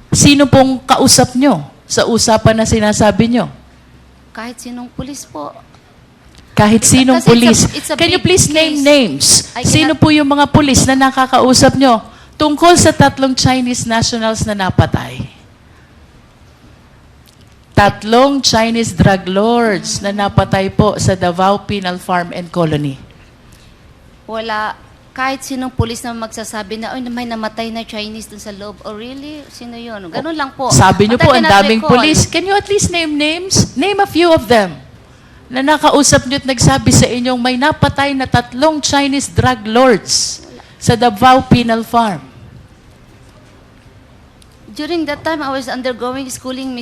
[SPEAKER 1] Sino pong kausap niyo sa usapan na sinasabi niyo?
[SPEAKER 2] kahit sinong pulis po.
[SPEAKER 1] Kahit sinong
[SPEAKER 2] Kasi
[SPEAKER 1] pulis.
[SPEAKER 2] it's a
[SPEAKER 1] Can you
[SPEAKER 2] big
[SPEAKER 1] please name
[SPEAKER 2] case.
[SPEAKER 1] names?
[SPEAKER 2] I
[SPEAKER 1] Sino
[SPEAKER 2] cannot-
[SPEAKER 1] po yung mga pulis na nakakausap nyo tungkol sa 3 Chinese nationals na napatay? 3 Chinese drug lords na napatay po sa Davao Penal Farm and Colony.
[SPEAKER 2] Wala, kahit sinong pulis na magsasabi na, may namatay na Chinese dun sa loob. Oh, really? Sino yun? Ganun lang po.
[SPEAKER 1] Sabi nyo
[SPEAKER 2] But I
[SPEAKER 1] po, ang
[SPEAKER 2] cannot
[SPEAKER 1] daming
[SPEAKER 2] recall.
[SPEAKER 1] pulis. Can you at least name names? Name a few of them. Na nakausap nyo at nagsabi sa inyong may napatay na 3 Chinese drug lords sa Davao Penal Farm.
[SPEAKER 2] During that time, I was undergoing schooling,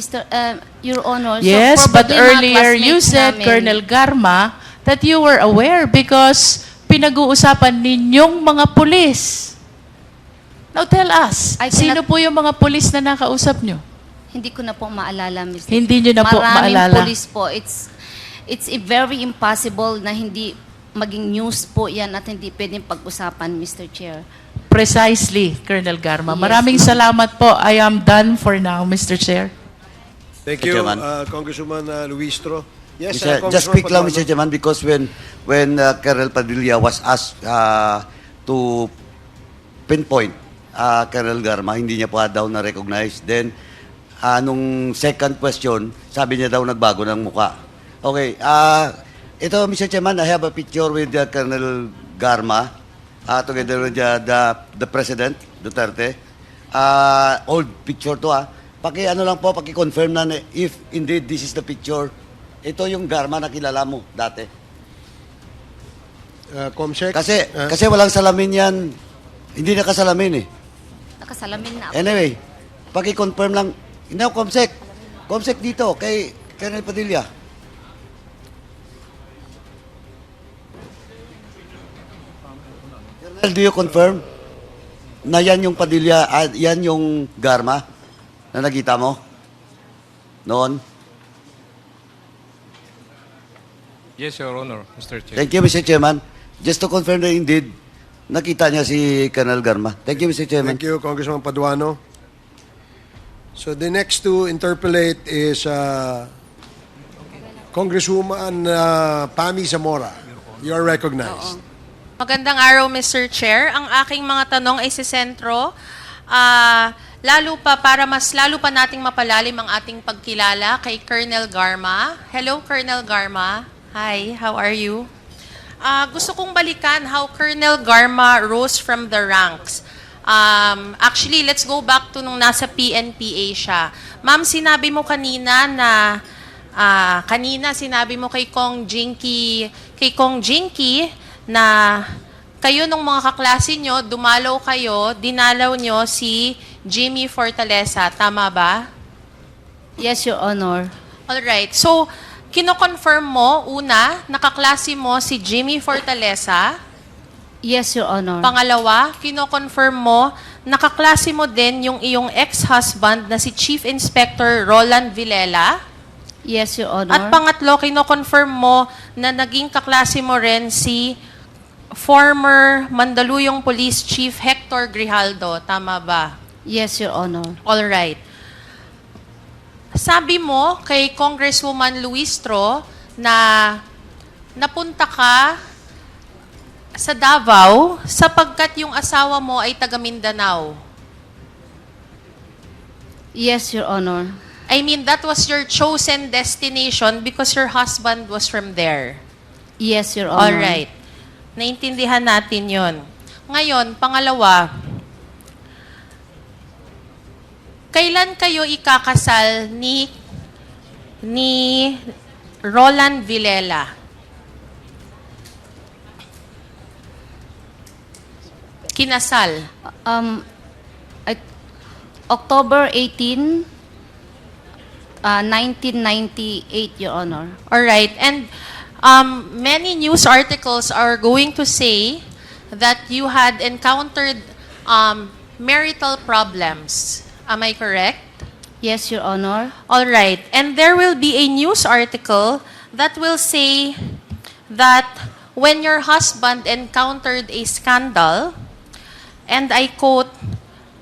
[SPEAKER 2] Your Honor. So
[SPEAKER 1] Yes, but
[SPEAKER 2] probably mga
[SPEAKER 1] earlier you
[SPEAKER 2] classmates
[SPEAKER 1] said,
[SPEAKER 2] namin.
[SPEAKER 1] Colonel Garma, that you were aware because pinag-uusapan ninyong mga pulis. Now tell us,
[SPEAKER 2] I cannot-
[SPEAKER 1] sino po yung mga pulis na nakausap nyo?
[SPEAKER 2] Hindi ko na po maalala, Mr.
[SPEAKER 1] Hindi nyo na po
[SPEAKER 2] Maraming
[SPEAKER 1] maalala.
[SPEAKER 2] pulis po. It's very impossible na hindi maging news po yan at hindi pwedeng pag-usapan, Mr. Chair.
[SPEAKER 1] Precisely, Colonel Garma.
[SPEAKER 2] Yes,
[SPEAKER 1] Maraming salamat po. I am done for now, Mr. Chair.
[SPEAKER 7] Thank
[SPEAKER 6] Mr.
[SPEAKER 7] you,
[SPEAKER 6] Chairman.
[SPEAKER 7] Congresswoman Luistro. Yes,
[SPEAKER 6] Just
[SPEAKER 7] Congressman
[SPEAKER 6] quick lang,
[SPEAKER 7] Paduano.
[SPEAKER 6] Mr. Chairman, because when Colonel Padilla was asked to pinpoint Colonel Garma, hindi niya pa daw na-recognize. Then, nung second question, sabi niya daw nagbago ng muka. Okay, ito, Mr. Chairman, I have a picture with Colonel Garma, together with the President, Duterte. Old picture to, Paki-ano lang po, paki-confirm na if indeed this is the picture. Ito yung Garma na kilala mo dati.
[SPEAKER 7] Comsec.
[SPEAKER 6] Kasi walang salamin yan. Hindi nakasalamin eh.
[SPEAKER 2] Nakasalamin na ako.
[SPEAKER 6] Anyway, paki-confirm lang. Hindi ako, Comsec. Comsec dito, kay Colonel Padilla. Colonel, do you confirm na yan yung Padilla, yan yung Garma na nakita mo noon?
[SPEAKER 8] Yes, Your Honor, Mr. Chair.
[SPEAKER 6] Thank you, Mr. Chairman. Just to confirm that indeed, nakita niya si Colonel Garma. Thank you, Mr. Chairman.
[SPEAKER 7] Thank you, Congressman Paduano. So the next to interpolate is Congresswoman Pami Zamora. You are recognized.
[SPEAKER 9] Magandang araw, Mr. Chair. Ang aking mga tanong ay si sentro. Lalo pa nating mapalalim ang ating pagkilala kay Colonel Garma. Hello, Colonel Garma. Hi, how are you? Gusto kong balikan how Colonel Garma rose from the ranks. Actually, let's go back to nung nasa PNPA siya. Ma'am, sinabi mo kanina na sinabi mo kay Kong Jinky na kayo nung mga kaklase nyo, dumalaw kayo, dinalaw nyo si Jimmy Fortaleza. Tama ba?
[SPEAKER 2] Yes, Your Honor.
[SPEAKER 9] Alright. So, kino-confirm mo, una, nakaklase mo si Jimmy Fortaleza.
[SPEAKER 2] Yes, Your Honor.
[SPEAKER 9] Pangalawa, kino-confirm mo, nakaklase mo din yung iyong ex-husband na si Chief Inspector Roland Villela.
[SPEAKER 2] Yes, Your Honor.
[SPEAKER 9] At pangatlo, kino-confirm mo na naging kaklase mo rin si former Mandaluyong Police Chief Hector Grijaldo. Tama ba?
[SPEAKER 2] Yes, Your Honor.
[SPEAKER 9] Alright. Sabi mo kay Congresswoman Luistro na napunta ka sa Davao sapagkat yung asawa mo ay taga Mindanao.
[SPEAKER 2] Yes, Your Honor.
[SPEAKER 9] I mean, that was your chosen destination because your husband was from there.
[SPEAKER 2] Yes, Your Honor.
[SPEAKER 9] Alright. Naintindihan natin yon. Ngayon, pangalawa, kailan kayo ikakasal ni Roland Villela? Kinasal.
[SPEAKER 2] I, October 18, 1998, Your Honor.
[SPEAKER 9] All right. And many news articles are going to say that you had encountered marital problems. Am I correct?
[SPEAKER 2] Yes, Your Honor.
[SPEAKER 9] All right. And there will be a news article that will say that when your husband encountered a scandal, and I quote,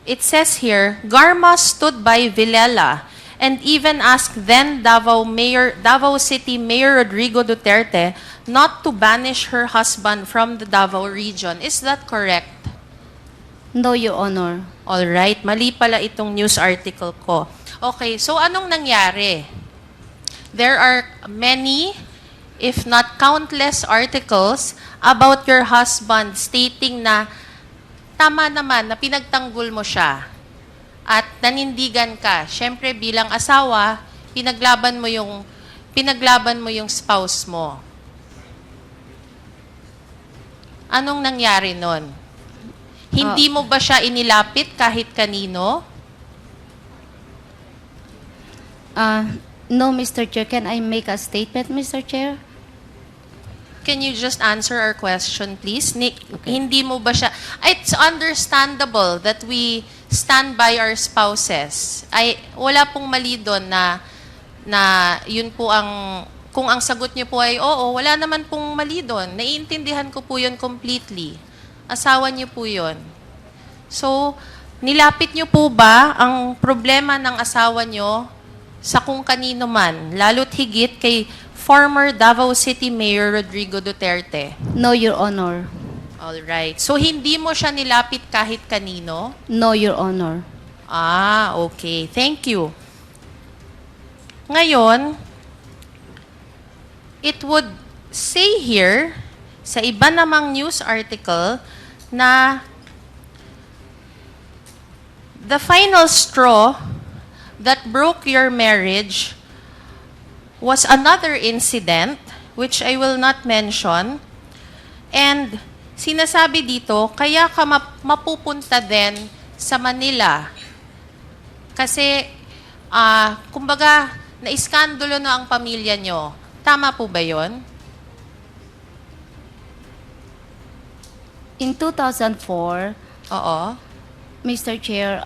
[SPEAKER 9] it says here, Garma stood by Villela and even asked then Davao City Mayor Rodrigo Duterte not to banish her husband from the Davao region. Is that correct?
[SPEAKER 2] No, Your Honor.
[SPEAKER 9] All right. Mali pala itong news article ko. Okay, so anong nangyari? There are many, if not countless, articles about your husband stating na tama naman na pinagtanggol mo siya at nanindigan ka. Siyempre bilang asawa, pinaglaban mo yung spouse mo. Anong nangyari nun? Hindi mo ba siya inilapit kahit kanino?
[SPEAKER 2] No, Mr. Chair. Can I make a statement, Mr. Chair?
[SPEAKER 9] Can you just answer our question, please? Hindi mo ba siya... It's understandable that we stand by our spouses. Wala pong mali doon na yun po ang... Kung ang sagot niyo po ay oo, wala naman pong mali doon. Naiintindihan ko po yun completely. Asawa niyo po yun. So, nilapit niyo po ba ang problema ng asawa niyo sa kung kanino man, lalo't higit kay former Davao City Mayor Rodrigo Duterte?
[SPEAKER 2] No, Your Honor.
[SPEAKER 9] All right. So, hindi mo siya nilapit kahit kanino?
[SPEAKER 2] No, Your Honor.
[SPEAKER 9] Okay. Thank you. Ngayon, it would say here, sa iba namang news article, na the final straw that broke your marriage was another incident, which I will not mention. And sinasabi dito, kaya ka mapupunta din sa Manila. Kasi, kumbaga, naiskandalo na ang pamilya nyo. Tama po ba yun?
[SPEAKER 2] In 2004,
[SPEAKER 9] Oo.
[SPEAKER 2] Mr. Chair,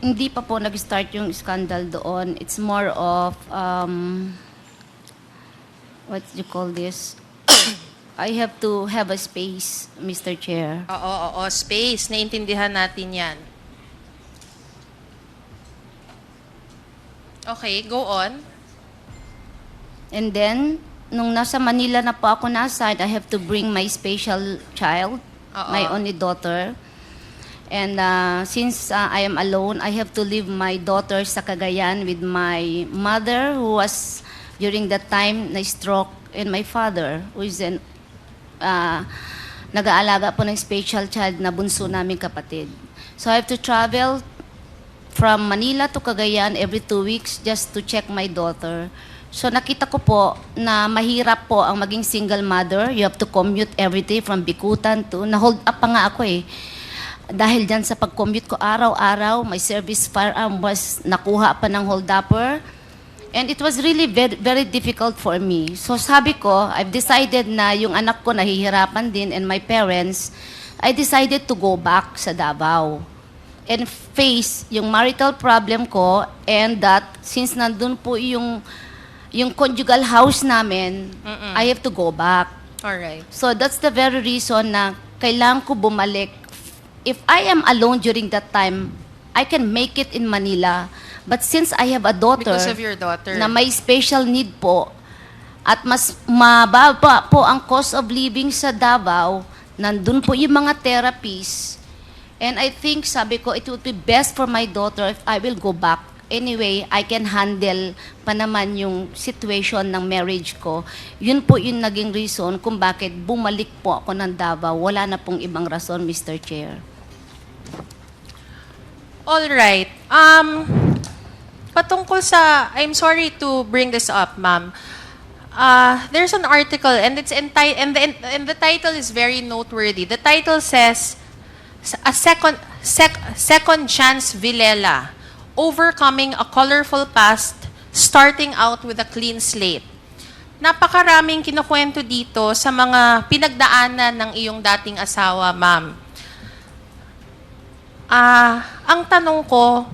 [SPEAKER 2] hindi pa po nag-start yung scandal doon. It's more of, what do you call this? I have to have a space, Mr. Chair.
[SPEAKER 9] Oo, space. Naintindihan natin yan. Okay, go on.
[SPEAKER 2] And then, nung nasa Manila na po ako na-assign, I have to bring my special child, my only daughter. And since I am alone, I have to leave my daughter sa Cagayan with my mother who was during that time na-stroke, and my father who is nag-aalaga po ng special child na bunso naming kapatid. So I have to travel from Manila to Cagayan every 2 weeks just to check my daughter. So nakita ko po na mahirap po ang maging single mother. You have to commute every day from Bikutan to... Na-hold up pa nga ako eh. Dahil dyan sa pag-commute ko araw-araw, my service firearm was nakuha pa ng hold-upper. And it was really very, very difficult for me. So sabi ko, I've decided na yung anak ko nahihirapan din and my parents, I decided to go back sa Davao and face yung marital problem ko, and that since nandun po yung conjugal house namin, I have to go back.
[SPEAKER 9] Alright.
[SPEAKER 2] So that's the very reason na kailangan ko bumalik. If I am alone during that time, I can make it in Manila. But since I have a daughter,
[SPEAKER 9] Because of your daughter.
[SPEAKER 2] na may special need po, at mas mababa po ang cost of living sa Davao, nandun po yung mga therapies. And I think, sabi ko, it would be best for my daughter if I will go back. Anyway, I can handle pa naman yung situation ng marriage ko. Yun po yung naging reason kung bakit bumalik po ako ng Davao. Wala na pong ibang rason, Mr. Chair.
[SPEAKER 9] All right. Patungkol sa, I'm sorry to bring this up, ma'am. There's an article and it's and the title is very noteworthy. The title says, a second chance Villela, overcoming a colorful past, starting out with a clean slate. Napakaraming kinukwento dito sa mga pinagdaanan ng iyong dating asawa, ma'am. Ang tanong ko,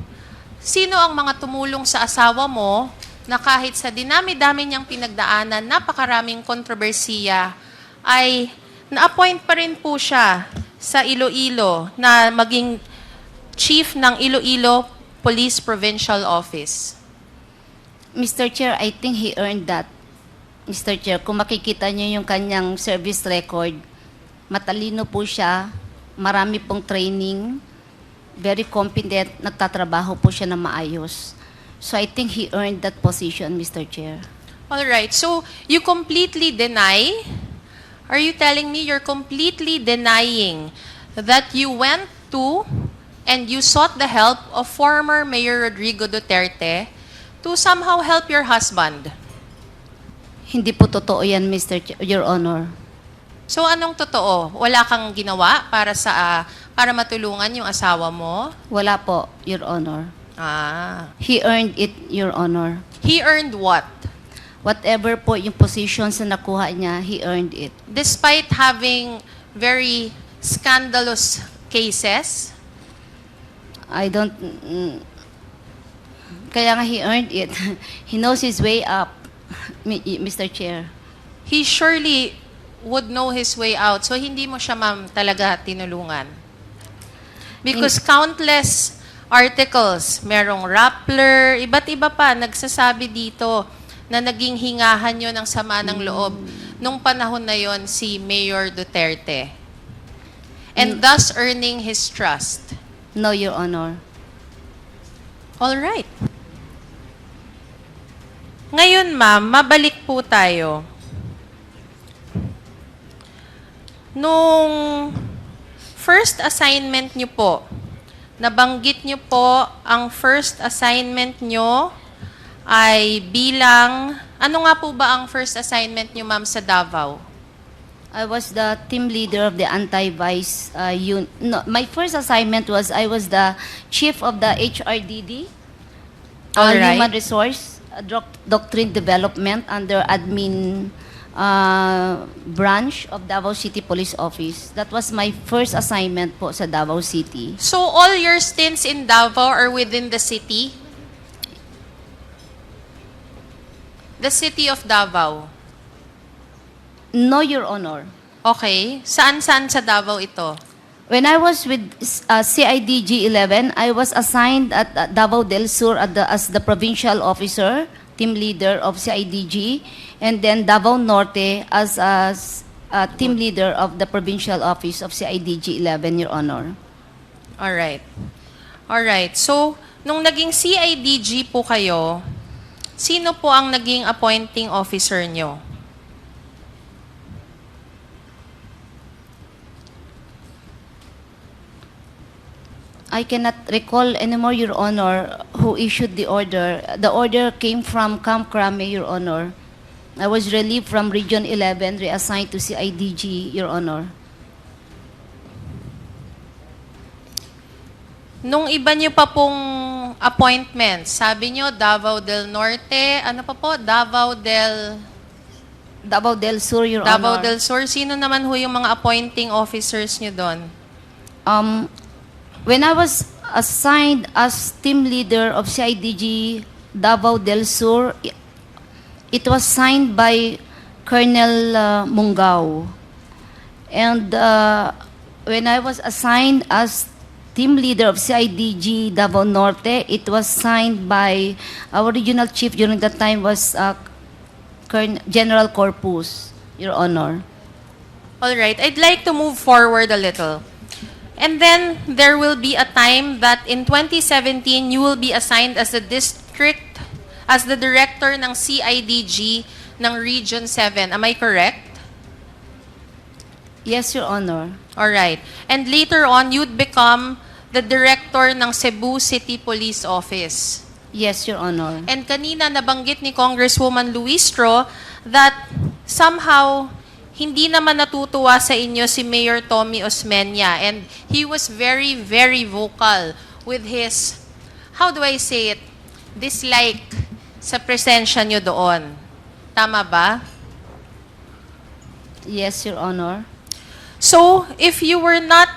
[SPEAKER 9] sino ang mga tumulong sa asawa mo na kahit sa dinami-dami niyang pinagdaanan, napakaraming kontrobersiya, ay na-appoint pa rin po siya sa Iloilo na maging chief ng Iloilo Police Provincial Office?
[SPEAKER 2] Mr. Chair, I think he earned that. Mr. Chair, kung makikita niyo yung kanyang service record, matalino po siya, marami pong training, very competent, nagtatrabaho po siya na maayos. So I think he earned that position, Mr. Chair.
[SPEAKER 9] All right. So you completely deny? Are you telling me you're completely denying that you went to and you sought the help of former Mayor Rodrigo Duterte to somehow help your husband?
[SPEAKER 2] Hindi po totoo yan, Your Honor.
[SPEAKER 9] So anong totoo? Wala kang ginawa para matulungan yung asawa mo?
[SPEAKER 2] Wala po, Your Honor. He earned it, Your Honor.
[SPEAKER 9] He earned what?
[SPEAKER 2] Whatever po yung positions na nakuha niya, he earned it.
[SPEAKER 9] Despite having very scandalous cases?
[SPEAKER 2] I don't... kaya nga he earned it. He knows his way up, Mr. Chair.
[SPEAKER 9] He surely would know his way out. So hindi mo siya, ma'am, talaga tinulungan. Because countless articles, merong Rappler, iba't iba pa, nagsasabi dito na naging hingahan yun ng sama ng loob nung panahon na yon si Mayor Duterte. And thus earning his trust.
[SPEAKER 2] No, Your Honor.
[SPEAKER 9] All right. Ngayon, ma'am, mabalik po tayo. Nung first assignment niyo po, nabanggit niyo po ang first assignment niyo ay bilang, ano nga po ba ang first assignment niyo, ma'am, sa Davao?
[SPEAKER 2] I was the team leader of the anti-vice unit. No, my first assignment was I was the chief of the HRDD,
[SPEAKER 9] All right.
[SPEAKER 2] Human Resource Doctrine Development under admin branch of Davao City Police Office. That was my first assignment po sa Davao City.
[SPEAKER 9] So all your stints in Davao are within the city? The city of Davao?
[SPEAKER 2] No, Your Honor.
[SPEAKER 9] Okay. Saan-saan sa Davao ito?
[SPEAKER 2] When I was with CIDG 11, I was assigned at Davao del Sur as the provincial officer, team leader of CIDG, and then Davao Norte as team leader of the provincial office of CIDG 11, Your Honor.
[SPEAKER 9] All right. All right. So, nung naging CIDG po kayo, sino po ang naging appointing officer nyo?
[SPEAKER 2] I cannot recall anymore, Your Honor, who issued the order. The order came from Camp Crame, Your Honor. I was relieved from Region 11, reassigned to CIDG, Your Honor.
[SPEAKER 9] Nung iba niyo pa pong appointments, sabi niyo Davao del Norte, ano pa po? Davao del
[SPEAKER 2] Sur, Your
[SPEAKER 9] Davao
[SPEAKER 2] Honor.
[SPEAKER 9] del Sur. Sino naman ho yung mga appointing officers niyo doon?
[SPEAKER 2] When I was assigned as team leader of CIDG Davao del Sur, it was signed by Colonel Mungao. And when I was assigned as team leader of CIDG Davao Norte, it was signed by our regional chief during that time was General Corpus, Your Honor.
[SPEAKER 9] All right. I'd like to move forward a little. And then there will be a time that in 2017 you will be assigned as the director ng CIDG ng Region 7. Am I correct?
[SPEAKER 2] Yes, Your Honor.
[SPEAKER 9] All right. And later on you'd become the director ng Cebu City Police Office.
[SPEAKER 2] Yes, Your Honor.
[SPEAKER 9] And kanina nabanggit ni Congresswoman Luistro that somehow hindi naman natutuwa sa inyo si Mayor Tommy Osmeña, and he was very, very vocal with his, how do I say it, dislike sa presensya nyo doon. Tama ba?
[SPEAKER 2] Yes, Your Honor.
[SPEAKER 9] So, if you were not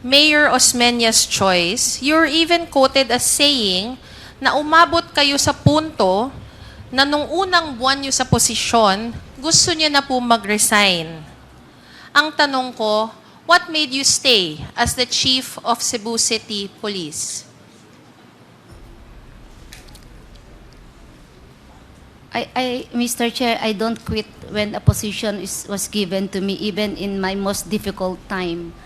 [SPEAKER 9] Mayor Osmeña's choice, you're even quoted as saying na umabot kayo sa punto na nung unang buwan nyo sa posisyon, gusto nyo na po mag-resign. Ang tanong ko, what made you stay as the Chief of Cebu City Police?
[SPEAKER 2] Mr. Chair, I don't quit when a position was given to me, even in my most difficult time.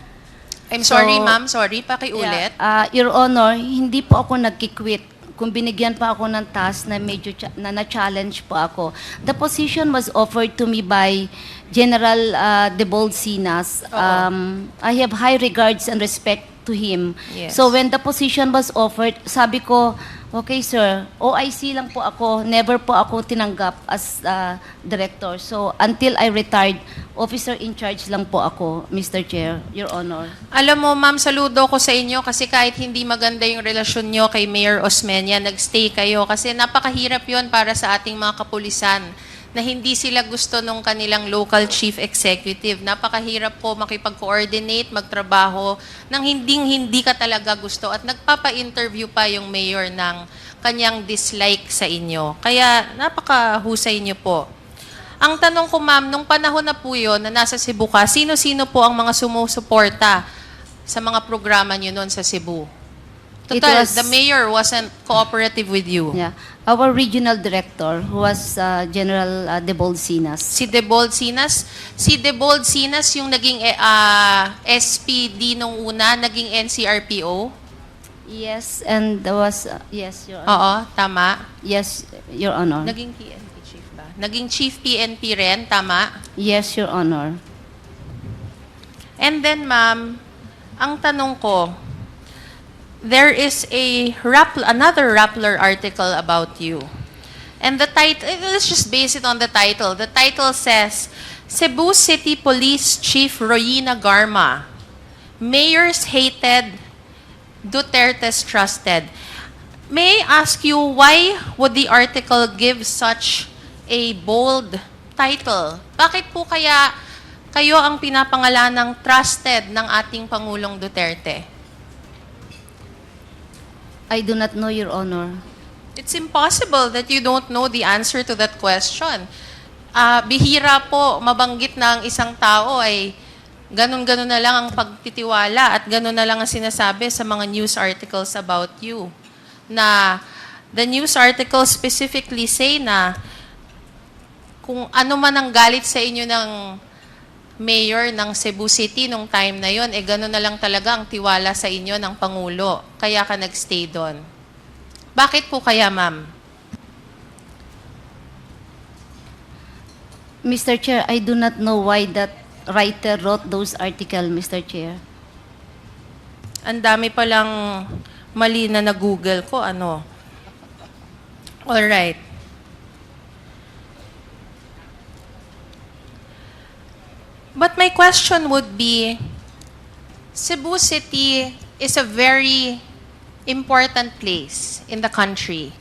[SPEAKER 9] I'm sorry,
[SPEAKER 2] So,
[SPEAKER 9] ma'am. Sorry, pakiulit.
[SPEAKER 2] Your Honor, hindi po ako nagkikwit. Kung binigyan pa ako ng task na medyo na-challenge po ako. The position was offered to me by General Debold Sinas. I have high regards and respect to him.
[SPEAKER 9] Yes.
[SPEAKER 2] So when the position was offered, sabi ko, okay sir, OIC lang po ako, never po ako tinanggap as director. So until I retired, officer in charge lang po ako, Mr. Chair, Your Honor.
[SPEAKER 9] Alam mo, ma'am, saludo ko sa inyo kasi kahit hindi maganda yung relasyon nyo kay Mayor Osmeña, nagstay kayo kasi napakahirap yon para sa ating mga kapulisan na hindi sila gusto nung kanilang local chief executive. Napakahirap po makipag-coordinate, magtrabaho nang hindi ka talaga gusto at nagpapa-interview pa yung mayor ng kanyang dislike sa inyo. Kaya napakahusay niyo po. Ang tanong ko, ma'am, nung panahon na po yun na nasa Cebu ka, sino-sino po ang mga sumusuporta sa mga programa niyo noon sa Cebu? Total, the mayor wasn't cooperative with you.
[SPEAKER 2] Yeah. Our regional director, who was General Debold Sinas.
[SPEAKER 9] Si Debold Sinas? Si Debold Sinas yung naging SPD nung una, naging NCRPO?
[SPEAKER 2] Yes, and there was, yes, Your Honor.
[SPEAKER 9] Oo, tama.
[SPEAKER 2] Yes, Your Honor.
[SPEAKER 9] Naging PNP chief ba? Naging chief PNP rin, tama?
[SPEAKER 2] Yes, Your Honor.
[SPEAKER 9] And then, ma'am, ang tanong ko, there is another Rappler article about you. And the title, let's just base it on the title. The title says, Cebu City Police Chief Royina Garma, Mayors Hated, Duterte's Trusted. May I ask you, why would the article give such a bold title? Bakit po kaya kayo ang pinapangalan ng trusted ng ating Pangulong Duterte?
[SPEAKER 2] I do not know, Your Honor.
[SPEAKER 9] It's impossible that you don't know the answer to that question. Bihira po mabanggit na ang isang tao ay ganun-ganun na lang ang pagtitiwala at ganun na lang ang sinasabi sa mga news articles about you. Na the news articles specifically say na kung ano man ang galit sa inyo ng mayor ng Cebu City nung time na yon, gano'n na lang talaga ang tiwala sa inyo ng Pangulo. Kaya ka nagstay doon. Bakit po kaya, ma'am?
[SPEAKER 2] Mr. Chair, I do not know why that writer wrote those articles, Mr. Chair.
[SPEAKER 9] Ang dami palang mali na na-google ko, ano? Alright. But my question would be, Cebu City is a very important place in the country.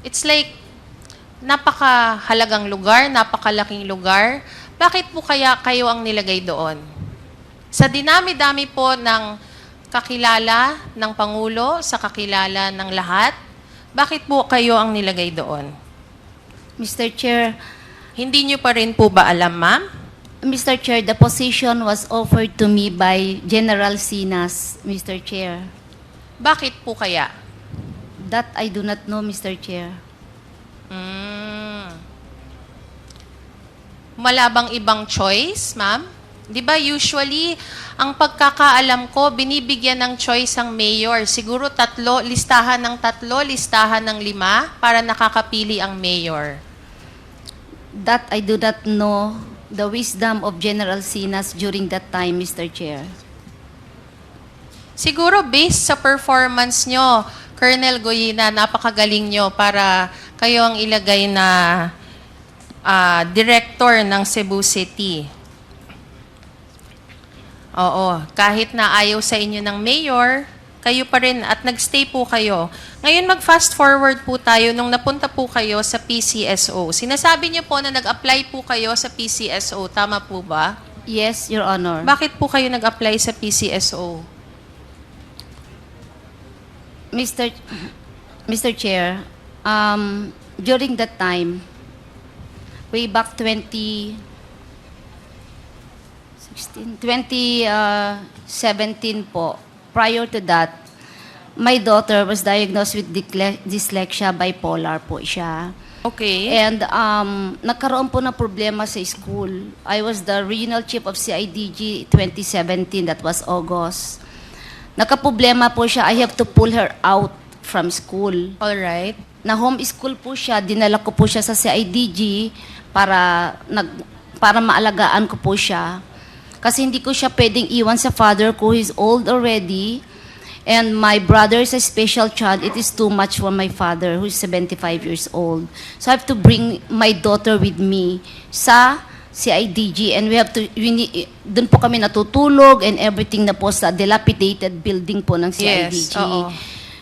[SPEAKER 9] It's like napakahalagang lugar, napakalaking lugar. Bakit po kaya kayo ang nilagay doon? Sa dinami-dami po ng kakilala ng Pangulo, sa kakilala ng lahat, bakit po kayo ang nilagay doon?
[SPEAKER 2] Mr. Chair,
[SPEAKER 9] hindi nyo pa rin po ba alam, ma'am?
[SPEAKER 2] Mr. Chair, the position was offered to me by General Sinas, Mr. Chair.
[SPEAKER 9] Bakit po kaya?
[SPEAKER 2] That I do not know, Mr. Chair.
[SPEAKER 9] Malabang ibang choice, ma'am? Di ba usually, ang pagkakaalam ko, binibigyan ng choice ang mayor. Siguro listahan ng 5 para nakakapili ang mayor.
[SPEAKER 2] That I do not know the wisdom of General Sinas during that time, Mr. Chair.
[SPEAKER 9] Siguro based sa performance nyo, Colonel Goyina, napakagaling nyo para kayo ang ilagay na director ng Cebu City. Oo, kahit na ayaw sa inyo ng mayor, kayo pa rin at nagstay po kayo. Ngayon mag-fast forward po tayo nung napunta po kayo sa PCSO. Sinasabi niyo po na nag-apply po kayo sa PCSO, tama po ba?
[SPEAKER 2] Yes, Your Honor.
[SPEAKER 9] Bakit po kayo nag-apply sa PCSO?
[SPEAKER 2] Mr. Chair, during that time, way back 2017 po, prior to that, my daughter was diagnosed with dyslexia, bipolar po siya.
[SPEAKER 9] Okay.
[SPEAKER 2] And nagkaroon po ng problema sa school. I was the regional chief of CIDG 2017, that was August. Nagka-problema po siya, I have to pull her out from school.
[SPEAKER 9] All right.
[SPEAKER 2] Na homeschool po siya, dinala ko po siya sa CIDG para maalagaan ko po siya. Kasi hindi ko siya pwedeng iwan sa father ko, he's old already. And my brother is a special child. It is too much for my father, who is 75 years old. So I have to bring my daughter with me sa CIDG, and doon po kami natutulog and everything na po sa dilapidated building po ng CIDG.
[SPEAKER 9] Yes, oo.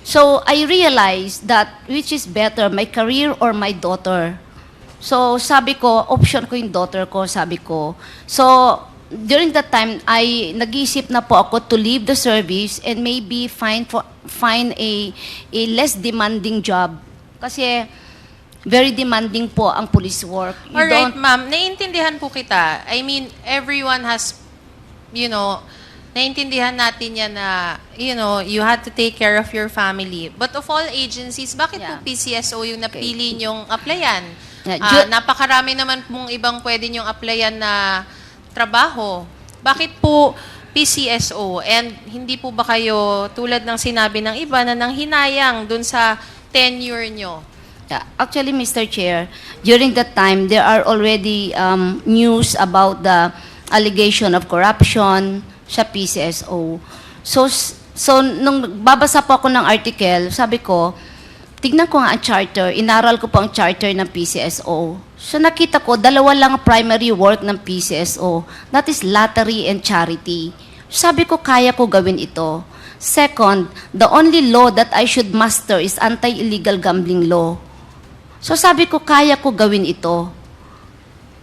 [SPEAKER 2] So I realized that which is better, my career or my daughter. So sabi ko, option ko yung daughter ko, sabi ko. So during that time, nag-iisip na po ako to leave the service and maybe find a less demanding job. Kasi very demanding po ang police work.
[SPEAKER 9] Alright, ma'am. Naiintindihan po kita. I mean, everyone has, naiintindihan natin yan na, you had to take care of your family. But of all agencies, bakit po PCSO yung napili nyong applyan? Napakarami naman pong ibang pwede nyong applyan na trabaho. Bakit po PCSO? And hindi po ba kayo, tulad ng sinabi ng iba, na nanghinayang dun sa tenure nyo?
[SPEAKER 2] Yeah. Actually, Mr. Chair, during that time, there are already news about the allegation of corruption sa PCSO. So nung babasa po ako ng article, sabi ko, tignan ko nga ang charter, inaral ko po ang charter ng PCSO. So nakita ko, dalawa lang ang primary work ng PCSO. That is lottery and charity. Sabi ko, kaya ko gawin ito. Second, the only law that I should master is anti-illegal gambling law. So sabi ko, kaya ko gawin ito.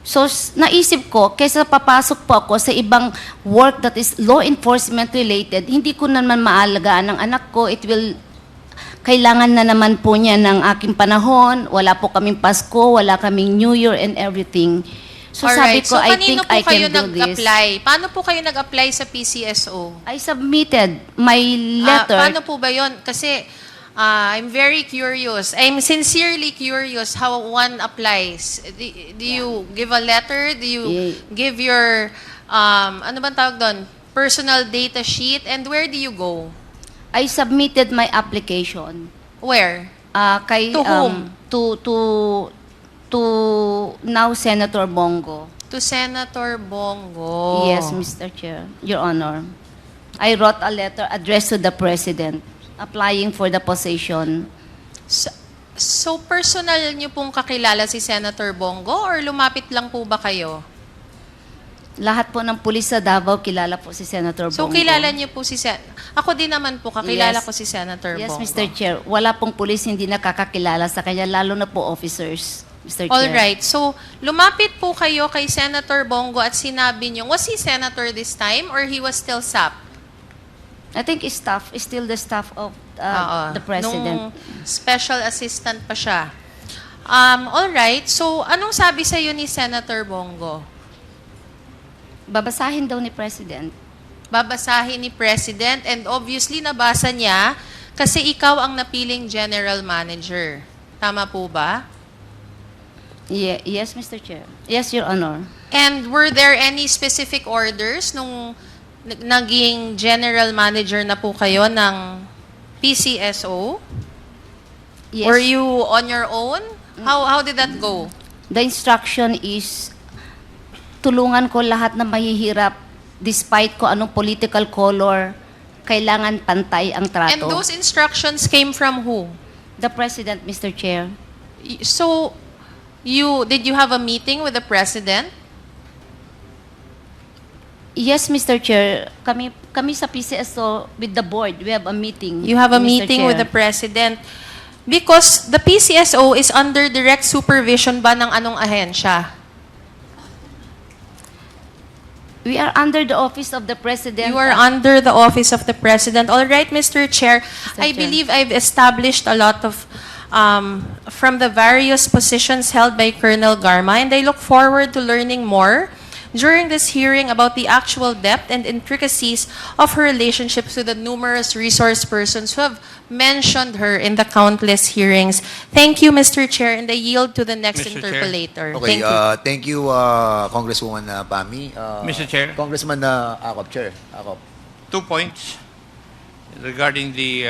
[SPEAKER 2] So naisip ko, kaysa papasok po ako sa ibang work that is law enforcement related, hindi ko naman maalagaan ng anak ko. Kailangan na naman po niya ng aking panahon. Wala po kaming Pasko, wala kaming New Year and everything. So sabi ko, I think I can do this.
[SPEAKER 9] Paano po kayo nag-apply sa PCSO?
[SPEAKER 2] I submitted my letter.
[SPEAKER 9] Paano po ba yun? Kasi I'm very curious. I'm sincerely curious how one applies. Do you give a letter? Do you give your, ano bang tawag doon? Personal data sheet? And where do you go?
[SPEAKER 2] I submitted my application.
[SPEAKER 9] Where?
[SPEAKER 2] To whom? To now Senator Bongo.
[SPEAKER 9] To Senator Bongo.
[SPEAKER 2] Yes, Mr. Chair, Your Honor. I wrote a letter addressed to the President applying for the position.
[SPEAKER 9] So personal niyo pong kakilala si Senator Bongo or lumapit lang po ba kayo?
[SPEAKER 2] Lahat po ng pulis sa Davao kilala po si Senator Bongo.
[SPEAKER 9] So kilala niyo po si Ako din naman po, kakilala ko si Senator
[SPEAKER 2] Bongo. Yes,
[SPEAKER 9] Bongo.
[SPEAKER 2] Mr. Chair. Wala pong pulis hindi nakakakilala sa kanya, lalo na po officers, Mr. Chair.
[SPEAKER 9] All right. So lumapit po kayo kay Senator Bongo at sinabi niyo, was he senator this time or he was still SAP?
[SPEAKER 2] I think staff is still the staff of the President.
[SPEAKER 9] Nung special assistant pa siya. All right. So anong sabi sa iyo ni Senator Bongo?
[SPEAKER 2] Babasahin daw ni President.
[SPEAKER 9] Babasahin ni President and obviously nabasa niya kasi ikaw ang napiling general manager. Tama po ba?
[SPEAKER 2] Yes, Mr. Chair. Yes, Your Honor.
[SPEAKER 9] And were there any specific orders nung naging general manager na po kayo ng PCSO?
[SPEAKER 2] Yes.
[SPEAKER 9] Were you on your own? How did that go?
[SPEAKER 2] The instruction is tulungan ko lahat na mahihirap despite ko anong political color, kailangan pantay ang trato.
[SPEAKER 9] And those instructions came from who?
[SPEAKER 2] The President, Mr. Chair.
[SPEAKER 9] So, Did you have a meeting with the President?
[SPEAKER 2] Yes, Mr. Chair. Kami sa PCSO with the board, we have a meeting.
[SPEAKER 9] You have a
[SPEAKER 2] Mr.
[SPEAKER 9] meeting
[SPEAKER 2] Chair.
[SPEAKER 9] with the President? Because the PCSO is under direct supervision ba ng anong ahensya?
[SPEAKER 2] We are under the office of the President.
[SPEAKER 9] You are under the office of the President. All right, Mr. Chair. I
[SPEAKER 2] Chair.
[SPEAKER 9] believe I've established a lot of, from the various positions held by Colonel Garma, and I look forward to learning more during this hearing about the actual depth and intricacies of her relationships with the numerous resource persons who have mentioned her in the countless hearings. Thank you, Mr. Chair, and I yield to the next
[SPEAKER 8] Mr. Chair.
[SPEAKER 9] interpolator.
[SPEAKER 10] Okay,
[SPEAKER 9] Thank you.
[SPEAKER 10] thank you, Congresswoman Pami.
[SPEAKER 8] Mr. Chair.
[SPEAKER 10] Congressman Akop, Chair. Akop.
[SPEAKER 8] 2 points regarding the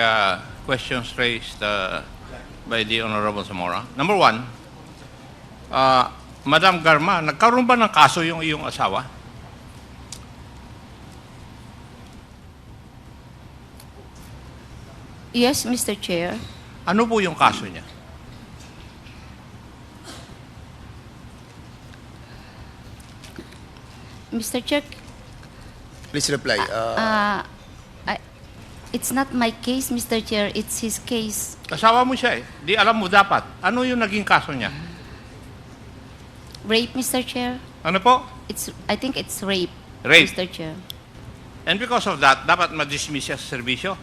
[SPEAKER 8] questions raised by the Honorable Zamora. Number 1, Madam Garma, nagkaroon ba ng kaso yung iyong asawa?
[SPEAKER 2] Yes, Mr. Chair.
[SPEAKER 8] Ano po yung kaso niya?
[SPEAKER 2] Mr. Chair,
[SPEAKER 10] Please reply.
[SPEAKER 2] it's not my case, Mr. Chair. It's his case.
[SPEAKER 8] Asawa mo siya eh. Di alam mo dapat. Ano yung naging kaso niya?
[SPEAKER 2] Rape, Mr. Chair.
[SPEAKER 8] Ano po?
[SPEAKER 2] I think it's rape,
[SPEAKER 8] Rape.
[SPEAKER 2] Mr. Chair.
[SPEAKER 8] And because of that, dapat ma-dismiss siya sa serbisyo?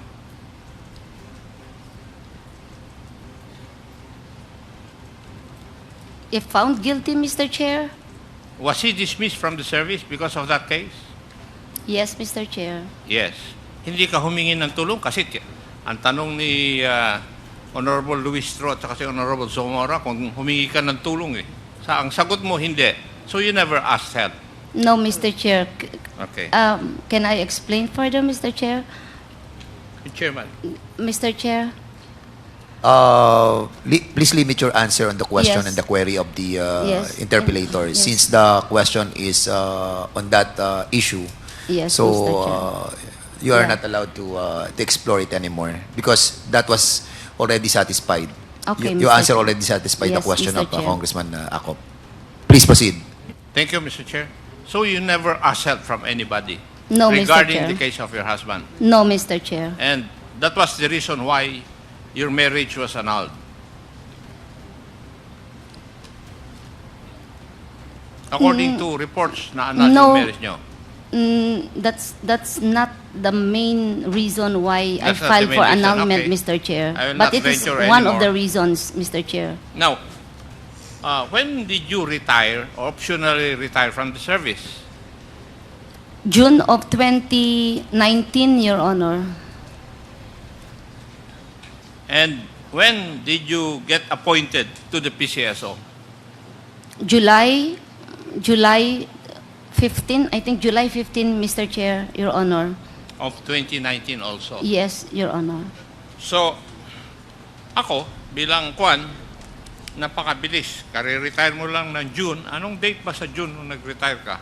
[SPEAKER 2] If found guilty, Mr. Chair.
[SPEAKER 8] Was he dismissed from the service because of that case?
[SPEAKER 2] Yes, Mr. Chair.
[SPEAKER 8] Yes. Hindi ka humingi ng tulong kasi ang tanong ni Honorable Luis Tro at saka si Honorable Zamora kung humingi ka ng tulong eh. Ang sagot mo, hindi. So you never asked help.
[SPEAKER 2] No, Mr. Chair.
[SPEAKER 8] Okay.
[SPEAKER 2] Can I explain further, Mr. Chair?
[SPEAKER 8] Chairman.
[SPEAKER 2] Mr. Chair?
[SPEAKER 10] Please limit your answer on the question
[SPEAKER 2] Yes.
[SPEAKER 10] and the query of the
[SPEAKER 2] Yes.
[SPEAKER 10] interpolator,
[SPEAKER 2] Yes.
[SPEAKER 10] since the question is on that issue.
[SPEAKER 2] Yes,
[SPEAKER 10] So
[SPEAKER 2] Mr. Chair.
[SPEAKER 10] you are
[SPEAKER 2] Yeah.
[SPEAKER 10] not allowed to explore it anymore because that was already satisfied.
[SPEAKER 2] Okay,
[SPEAKER 10] You
[SPEAKER 2] Mr.
[SPEAKER 10] answer
[SPEAKER 2] Chair.
[SPEAKER 10] already satisfied the
[SPEAKER 2] Yes,
[SPEAKER 10] question
[SPEAKER 2] Mr.
[SPEAKER 10] of
[SPEAKER 2] Chair.
[SPEAKER 10] Congressman Akop. Please proceed.
[SPEAKER 8] Thank you, Mr. Chair. So you never asked help from anybody
[SPEAKER 2] No, Mr.
[SPEAKER 8] regarding
[SPEAKER 2] Chair.
[SPEAKER 8] the case of your husband.
[SPEAKER 2] No, Mr. Chair.
[SPEAKER 8] And that was the reason why your marriage was annulled. According to reports na annul
[SPEAKER 2] No.
[SPEAKER 8] yung marriage nyo.
[SPEAKER 2] That's not the main reason why I
[SPEAKER 8] That's not
[SPEAKER 2] filed
[SPEAKER 8] the main
[SPEAKER 2] for
[SPEAKER 8] reason,
[SPEAKER 2] annulment,
[SPEAKER 8] okay.
[SPEAKER 2] Mr. Chair.
[SPEAKER 8] I will
[SPEAKER 2] But
[SPEAKER 8] not
[SPEAKER 2] it is
[SPEAKER 8] venture
[SPEAKER 2] one of
[SPEAKER 8] anymore.
[SPEAKER 2] the reasons, Mr. Chair.
[SPEAKER 8] Now, when did you retire or optionally retire from the service?
[SPEAKER 2] June of 2019, Your Honor.
[SPEAKER 8] And when did you get appointed to the PCSO?
[SPEAKER 2] July 15, I think July 15, Mr. Chair, Your Honor.
[SPEAKER 8] Of 2019 also.
[SPEAKER 2] Yes, Your Honor.
[SPEAKER 8] So, ako, bilang kwan, napakabilis. Kare-retire mo lang ng June. Anong date ba sa June nung nag-retire ka?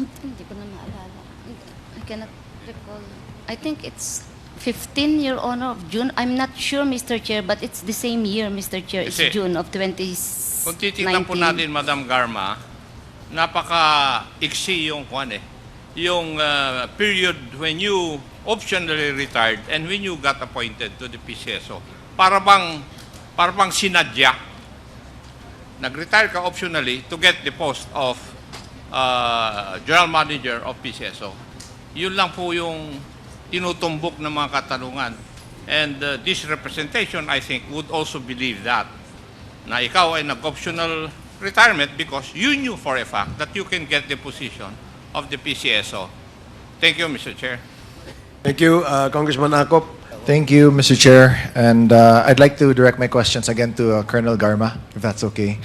[SPEAKER 2] Hindi ko na maalala. I cannot recall. I think it's 15, Your Honor, of June. I'm not sure, Mr. Chair, but it's the same year, Mr. Chair. It's
[SPEAKER 8] Kasi,
[SPEAKER 2] June of 2019.
[SPEAKER 8] Kung titignan po natin, Madam Garma, napaka-iksi yung kwan eh. Yung period when you optionally retired and when you got appointed to the PCSO. Para bang sinadya. Nag-retire ka optionally to get the post of General Manager of PCSO. Yun lang po yung tinutumbok ng mga katanungan. And this representation, I think, would also believe that na ikaw ay nag-optional retirement because you knew for a fact that you can get the position of the PCSO. Thank you, Mr. Chair.
[SPEAKER 7] Thank you, Congressman Akop.
[SPEAKER 11] Thank you, Mr. Chair. And I'd like to direct my questions again to Colonel Garma, if that's okay.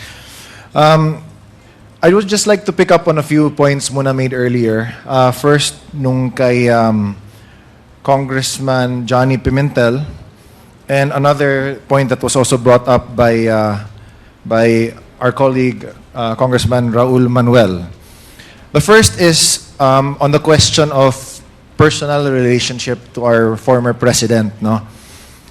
[SPEAKER 11] I would just like to pick up on a few points muna made earlier. First, nung kay Congressman Johnny Pimentel, and another point that was also brought up by our colleague, Congressman Raul Manuel. The first is on the question of personal relationship to our former president. No?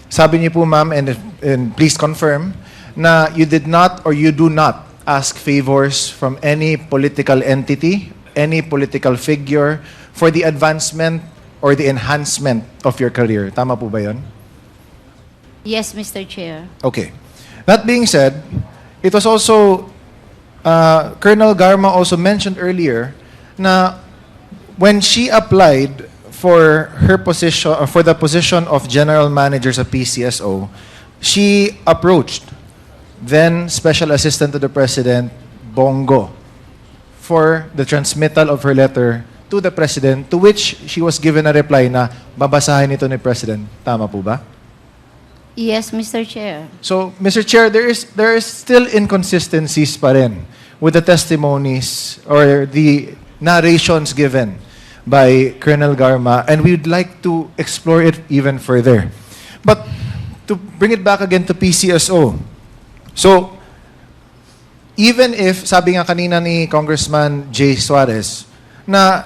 [SPEAKER 11] Sabi niyo po, ma'am, and please confirm, na you did not or you do not ask favors from any political entity, any political figure for the advancement or the enhancement of your career. Tama po ba yun?
[SPEAKER 2] Yes, Mr. Chair.
[SPEAKER 11] Okay. That being said, it was also, Colonel Garma also mentioned earlier na when she applied for her position, for the position of General Manager sa PCSO, she approached then Special Assistant to the President, Bongo, for the transmittal of her letter to the President, to which she was given a reply na babasahin ito ni President. Tama po ba?
[SPEAKER 2] Yes, Mr. Chair.
[SPEAKER 11] So, Mr. Chair, there is still inconsistencies pa rin with the testimonies or the narrations given by Colonel Garma, and we'd like to explore it even further. But to bring it back again to PCSO, so even if, sabi nga kanina ni Congressman Jay Suarez, na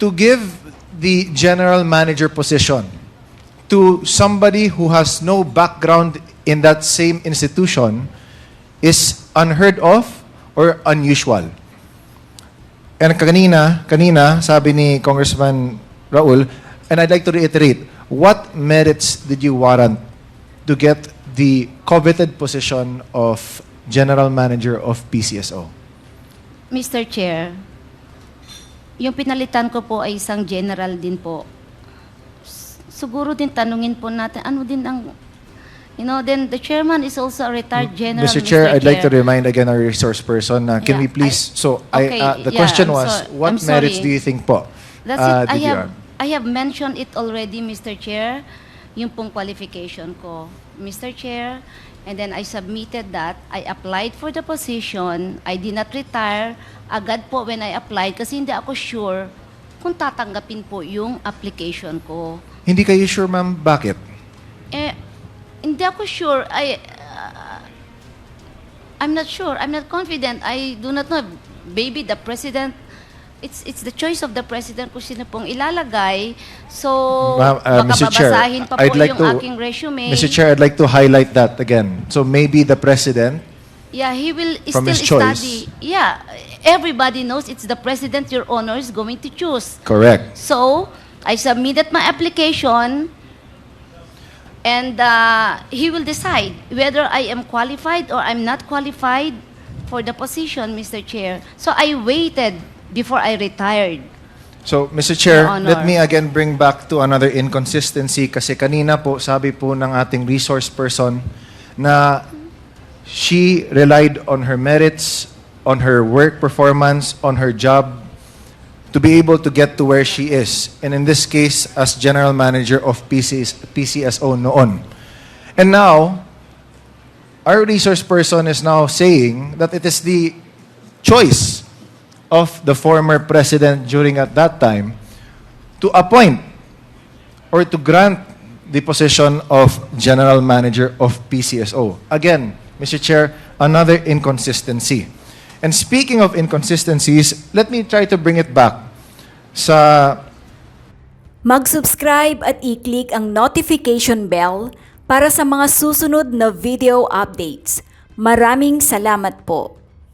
[SPEAKER 11] to give the general manager position to somebody who has no background in that same institution is unheard of or unusual. And kanina, sabi ni Congressman Raul, and I'd like to reiterate, what merits did you warrant to get the coveted position of General Manager of PCSO?
[SPEAKER 2] Mr. Chair, yung pinalitan ko po ay isang general din po. Siguro din tanungin po natin, ano din ang, then the chairman is also a retired general,
[SPEAKER 11] Mr. Chair, I'd like to remind again our resource person, can
[SPEAKER 2] Yeah,
[SPEAKER 11] we please,
[SPEAKER 2] okay,
[SPEAKER 11] the question
[SPEAKER 2] I'm
[SPEAKER 11] was, what
[SPEAKER 2] I'm
[SPEAKER 11] merits
[SPEAKER 2] sorry.
[SPEAKER 11] do you think po?
[SPEAKER 2] That's it.
[SPEAKER 11] DGR?
[SPEAKER 2] I have mentioned it already, Mr. Chair, yung pong qualification ko, Mr. Chair, and then I submitted that. I applied for the position. I did not retire agad po when I applied kasi hindi ako sure kung tatanggapin po yung application ko.
[SPEAKER 11] Hindi kayo sure, ma'am, bakit?
[SPEAKER 2] Hindi ako sure. I'm not sure. I'm not confident. I do not know. Maybe the president, it's the choice of the president kung sino pong ilalagay. So, baka
[SPEAKER 11] Mr. Chair,
[SPEAKER 2] babasahin pa po
[SPEAKER 11] I'd like
[SPEAKER 2] yung
[SPEAKER 11] to-
[SPEAKER 2] aking resume.
[SPEAKER 11] Mr. Chair, I'd like to highlight that again. So maybe the President,
[SPEAKER 2] Yeah, he will
[SPEAKER 11] From
[SPEAKER 2] still
[SPEAKER 11] his choice.
[SPEAKER 2] study. Yeah, everybody knows it's the president, Your Honor, is going to choose.
[SPEAKER 11] correct.
[SPEAKER 2] So, I submitted my application and he will decide whether I am qualified or I'm not qualified for the position, Mr. Chair. So, I waited before I retired.
[SPEAKER 11] So, Mr. Chair,
[SPEAKER 2] Your Honor.
[SPEAKER 11] let me again bring back to another inconsistency kasi kanina po, sabi po ng ating resource person na she relied on her merits, on her work performance, on her job to be able to get to where she is. And in this case, as General Manager of PCSO noon. And now, our resource person is now saying that it is the choice of the former president during at that time to appoint or to grant the position of General Manager of PCSO. Again, Mr. Chair, another inconsistency. And speaking of inconsistencies, let me try to bring it back sa
[SPEAKER 3] Mag-subscribe at i-click ang notification bell para sa mga susunod na video updates. Maraming salamat po.